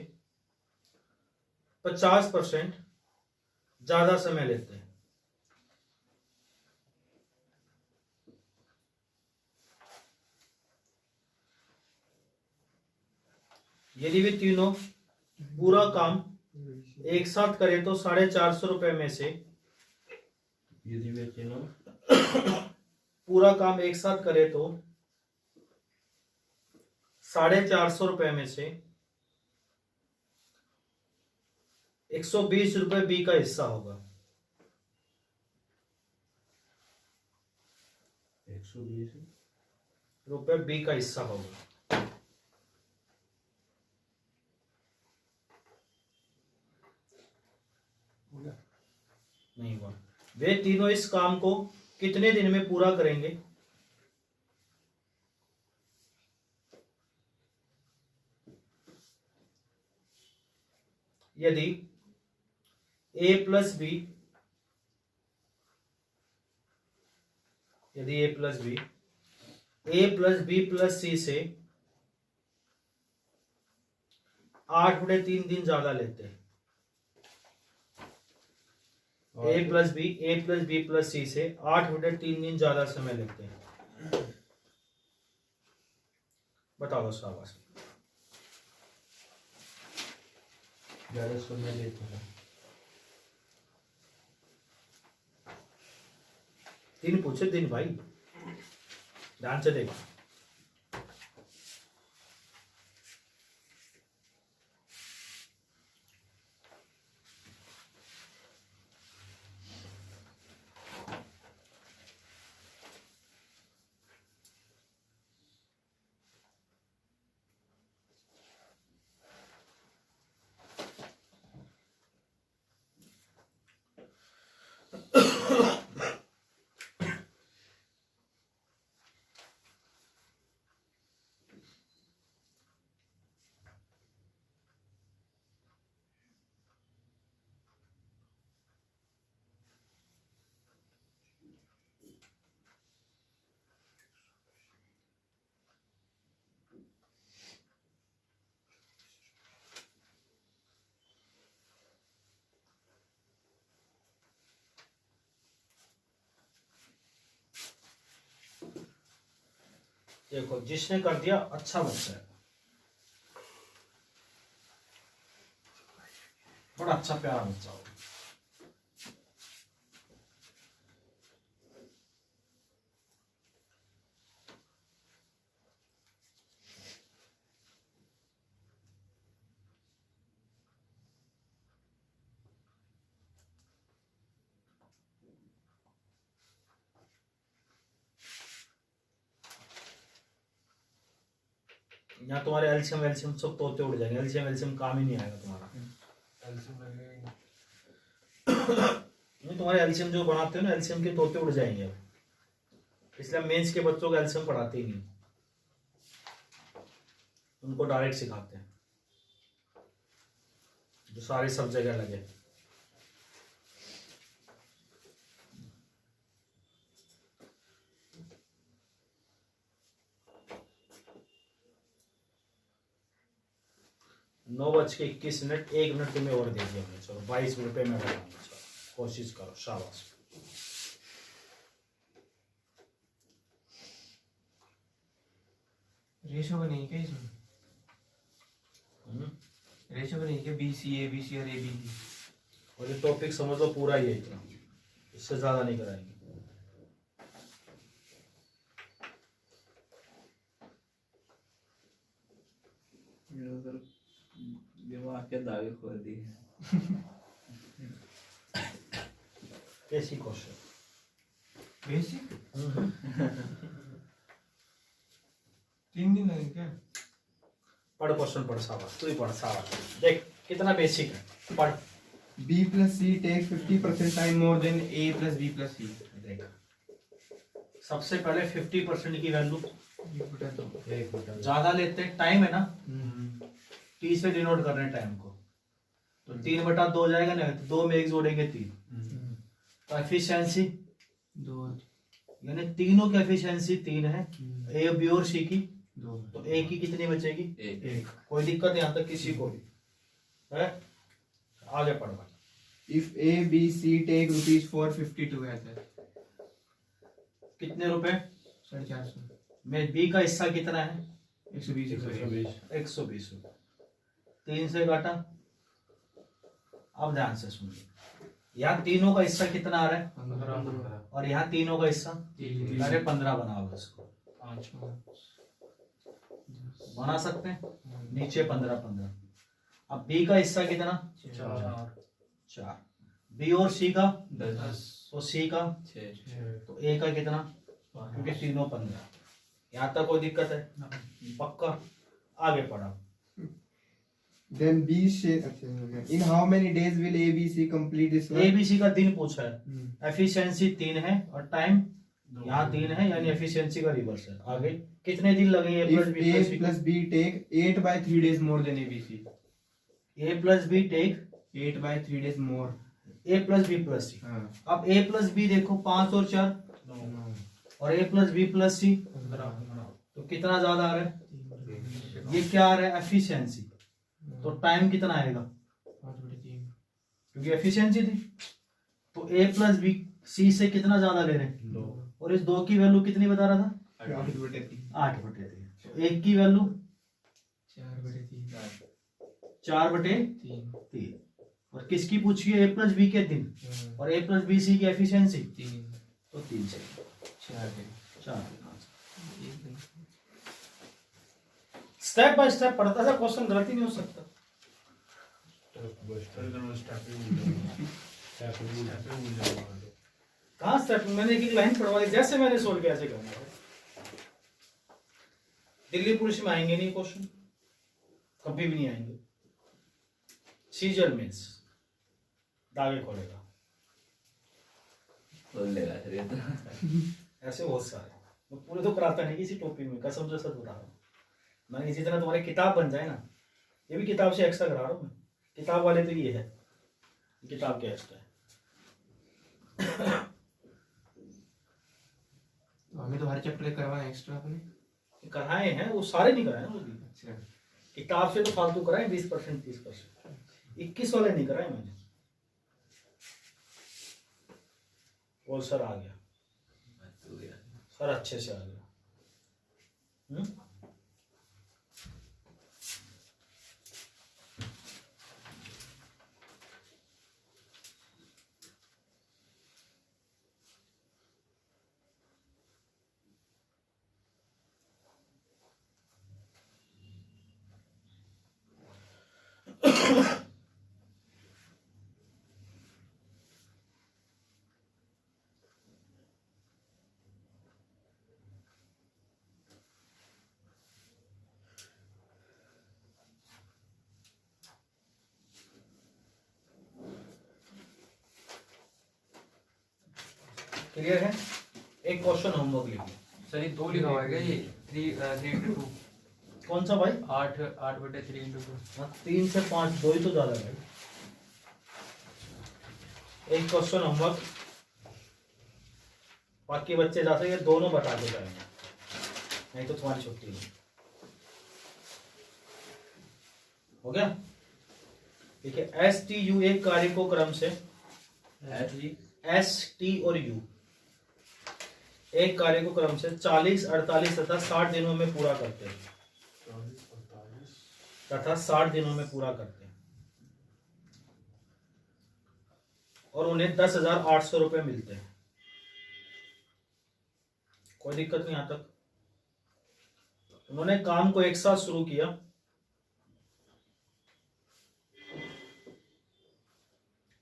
50% ज्यादा समय लेते हैं. यदि वे तीनों पूरा काम एक साथ करें तो 450 रुपए में से, यदि वे तीनों पूरा काम एक साथ करें तो 450 रुपए में से 120 रुपए बी का हिस्सा होगा. 120 रुपए बी का हिस्सा होगा. नहीं हुआ. वे तीनों इस काम को कितने दिन में पूरा करेंगे? यदि A प्लस बी, यदि A प्लस बी प्लस सी से 8/3 दिन ज्यादा लेते हैं. A प्लस बी प्लस सी से 8/3 दिन ज्यादा समय लेते हैं. बता दो शाबाश. ज्यादा समय लेते हैं. दिन पूछे, दिन भाई, ध्यान से देखो. देखो, जिसने कर दिया अच्छा बच्चा है, बड़ा अच्छा प्यारा बच्चा हो. यहाँ तुम्हारे एल्शियम सब तोते उड़ जाएंगे. एल्शियम काम ही नहीं आएगा तुम्हारा. नहीं, तुम्हारे एल्शियम जो बनाते हो ना, एल्शियम के तोते उड़ जाएंगे अब. इसलिए मेंस के बच्चों को एल्शियम पढ़ाते ही नहीं, उनको डायरेक्ट सिखाते हैं जो सारे सब जगह लगे. नौ बज के 21 मिनट, 1 मिनट तुम्हें और दे दिया हमने. चलो 22 रुपये में लगाऊंगा. चलो कोशिश करो, शाबाश. रेशो बनेगी क्या इसमें? रेशो बनेगी क्या? BC और AB की? और ये टॉपिक समझ लो पूरा ही है इतना, इससे ज्यादा नहीं कराएंगे. दिमाग के दावे खोल दिए. कैसी क्वेश्चन? बेसिक 3 दिन लगेंगे क्या? पढ़ क्वेश्चन, पढ़. शाबाश, तू ही पढ़. शाबाश, देख कितना बेसिक है. पढ़. B plus C takes 50% time more than A plus B plus C. देख, सबसे पहले 50% की वैल्यू ज्यादा लेते हैं, टाइम है ना, टी से डिनोट कर रहे हैं टाइम को, तो 3/2 जाएगा ना, तो 2 में 1 जोड़ेंगे 3, तो एफिशिएंसी 2 यानी तीनों की एफिशिएंसी 3 है, ए बी और सी की, 2 तो ए की कितनी बचेगी? 1 कोई दिक्कत यहाँ तक किसी को भी है? आगे पढ़ भाई। If A, B, C take rupees 452 ऐसा है, कितने रुपए 450 में बी का हिस्सा कितना है? 120 रुपये। 120 रुपए, 3 से काटा। अब ध्यान से सुनिए, यहाँ तीनों का हिस्सा कितना आ रहा है 15 और यहाँ तीनों का हिस्सा, पहले 15 बनाओ इसको, बना सकते हैं, नीचे 15। अब बी का हिस्सा कितना? 4। बी और सी का 10 तो सी का 6 तो ए का कितना? क्योंकि तीनों 15। यहाँ तक कोई दिक्कत है? पक्का? आगे पढ़ा। Then B share, in how many days will A, B, C complete this work? A B C का दिन पूछा है, एफिशिएंसी 3 है और टाइम यहाँ 3 है, यानी एफिशिएंसी का रिवर्स है। आगे कितने दिन लगेंगे? If A plus B take 8/3 days more than A, B, C. A plus B take 8/3 days more. A plus B plus C. हाँ। अब ए प्लस बी देखो 5 और 4 और ए प्लस बी प्लस सी, तो कितना ज्यादा आ रहा है? ये क्या आ रहा है? एफिशिएंसी। तो टाइम कितना आएगा? 5/3 क्योंकि एफिशिएंसी थी, तो ए प्लस बी सी से कितना ज्यादा ले रहे हैं? 2। और इस 2 की वैल्यू कितनी बता रहा था? 8/3 8/3। तो एक की वैल्यू 4/3 4/3। और किसकी पूछी है? ए प्लस बी के दिन, और ए प्लस बी सी की एफिशिएंसी, 3 तो 3 से 4। स्टेप बाय स्टेप पढ़ता था, क्वेश्चन गलती नहीं हो सकता। कहाँ स्टेप? मैंने एक लाइन पढ़वा दी, जैसे मैंने सोल्व किया ऐसे करना। दिल्ली पुलिस में आएंगे नहीं क्वेश्चन, कभी भी नहीं आएंगे। सीजर मीन्स दागे खोलेगा, खोल लेगा फिर ये तो। ऐसे बहुत सारे, मैं पूरे तो कराता नहीं किसी टॉपिक में, कसम से सच बता रहा हूँ। मैं इसी तरह तुम्हारी किताब बन जाए ना, ये भी किताब से एक्स्ट्रा करा रहा हूँ मैं, किताब वाले तो ये है, किताब के एक्स्ट्रा है। तो हमें तो हर चैप्टर करवाना एक्स्ट्रा अपने। कराए हैं वो सारे, नहीं कराए ना वो भी। अच्छा, किताब से तो फालतू कराए 20% 30%, 21 वाले नहीं कराए मैंने। बोल सर आ गया, सर अच्छे से आ गया। क्लियर है? एक क्वेश्चन होमवर्क लिखिए। सर ये 2 लिखा हुआ है क्या? ये 3 × 2 कौन सा भाई? 8/3 × 2। 3 से 5, 2 ही तो ज्यादा है। एक क्वेश्चन होमवर्क, बाकी बच्चे जा सके दोनों बता के जाएंगे, नहीं तो तुम्हारी छुट्टी नहीं। हो गया? ठीक है। एस टी यू एक कार्य को क्रम से, एस टी और यू एक कार्य को क्रम से 40, 48 तथा 60 दिनों में पूरा करते हैं, तथा 60 दिनों में पूरा करते हैं, और उन्हें 10,800 रुपये मिलते हैं। कोई दिक्कत नहीं यहाँ तक? उन्होंने काम को एक साथ शुरू किया,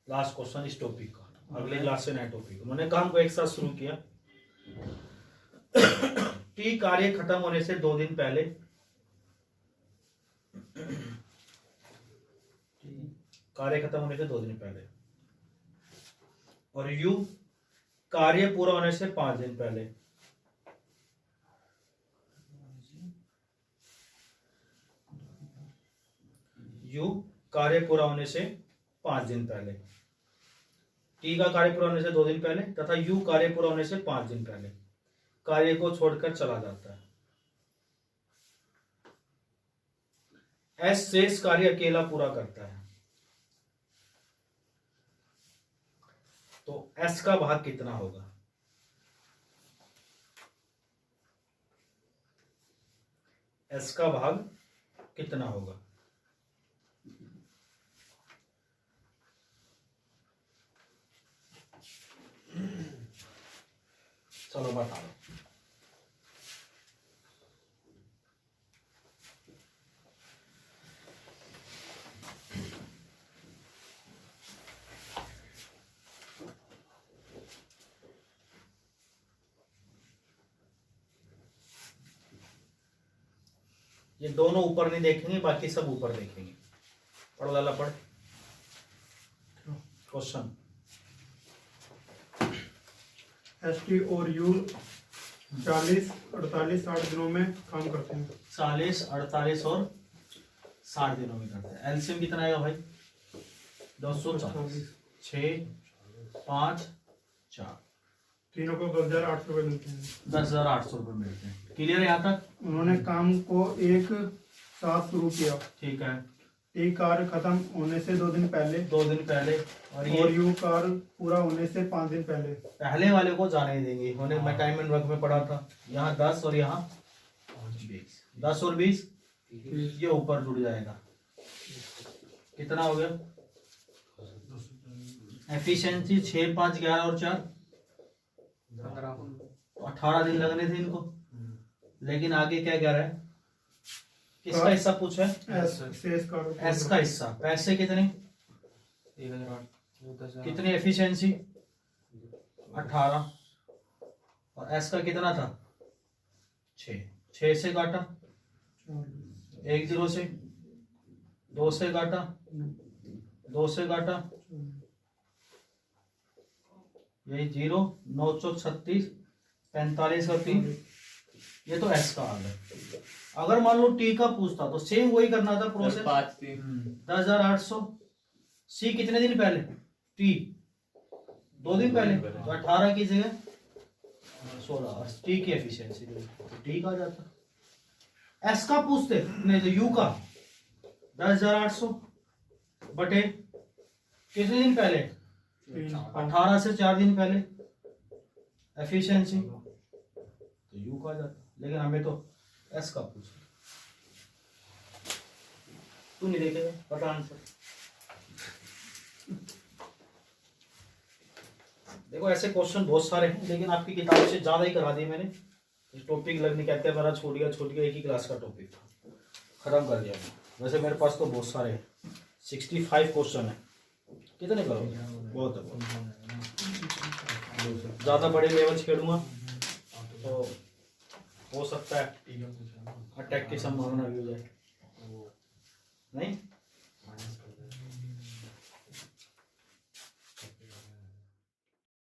लास्ट क्वेश्चन इस टॉपिक का, अगले क्लास से नया टॉपिक। उन्होंने काम को एक साथ शुरू किया, टी कार्य खत्म होने से 2 दिन पहले कार्य खत्म होने से 2 दिन पहले, और यू कार्य पूरा होने से 5 दिन पहले। यू कार्य पूरा होने से 5 दिन पहले, टी का कार्य पूरा होने से 2 दिन पहले तथा यू कार्य पूरा होने से 5 दिन पहले कार्य को छोड़कर चला जाता है। एस शेष कार्य अकेला पूरा करता है। तो एस का भाग कितना होगा? एस का भाग कितना होगा? चलो बता दो। ये दोनों ऊपर नहीं देखेंगे, बाकी सब ऊपर देखेंगे। पढ़ो लाला, पढ़ क्वेश्चन। एसटी और यू 40, 48, 60 दिनों में काम करते हैं। 40, 48 और 60 दिनों में करते हैं। एलसीएम कितना आएगा भाई? 240, 6, 5, 4, तीनों को 10,800 रुपये मिलते हैं। 10,800 रुपये मिलते हैं। क्लियर है यहाँ तक? उन्होंने काम को एक साथ शुरू किया। ठीक है। टी कार्य खत्म होने से 2 दिन पहले, 2 दिन पहले, और ये यू कार्य पूरा होने से 5 दिन पहले। पहले वाले को जाने ही देंगे। होने मैं टाइम एंड वर्क में पढ़ा था, यहाँ 10 और यहाँ 20, 10 और 20 ये ऊपर जुड़ जाएगा। कितना हो गया? एफिशिएंसी 6, 5, 11 और 4 18 दिन लगने थे इनको। लेकिन आगे क्या कह रहा है? किसका हिस्सा पूछा है? एस का हिस्सा। पैसे कितने? 1000। कितनी एफिशिएंसी? 18। और एस का कितना था? 6। 6 से काटा, 1 0 से, 2 से काटा, 2 से काटा, यही 0, 9 चौक 36, 45 और 3। ये तो एस का आ गया। अगर मान लो टी का पूछता तो सेम वही करना था प्रोसेस। 10,800। सी कितने दिन पहले? टी 2 दिन पहले, तो 18 की जगह 16। टी की एफिशिएंसी टी का जाता। एस का पूछते नहीं तो यू का 10,800 बटे कितने दिन पहले? 18 से 4 दिन पहले एफिशिएंसी, तो यू का जाता। लेकिन हमें तो एस का पूछा। तू नहीं देखेगा, पता आंसर। देखो ऐसे क्वेश्चन बहुत सारे हैं, लेकिन आपकी किताब से ज्यादा ही करा दिए मैंने। टॉपिक लगने कहते हैं मेरा छूट गया, एक ही क्लास का टॉपिक था, खत्म कर दिया मैंने। वैसे मेरे पास तो बहुत सारे हैं, 65 क्वेश्चन है। कितने करोगे? बहुत है। ज्यादा बड़े लेवल खेलूंगा तो हो सकता है अटैक की संभावना भी हो जाए। नहीं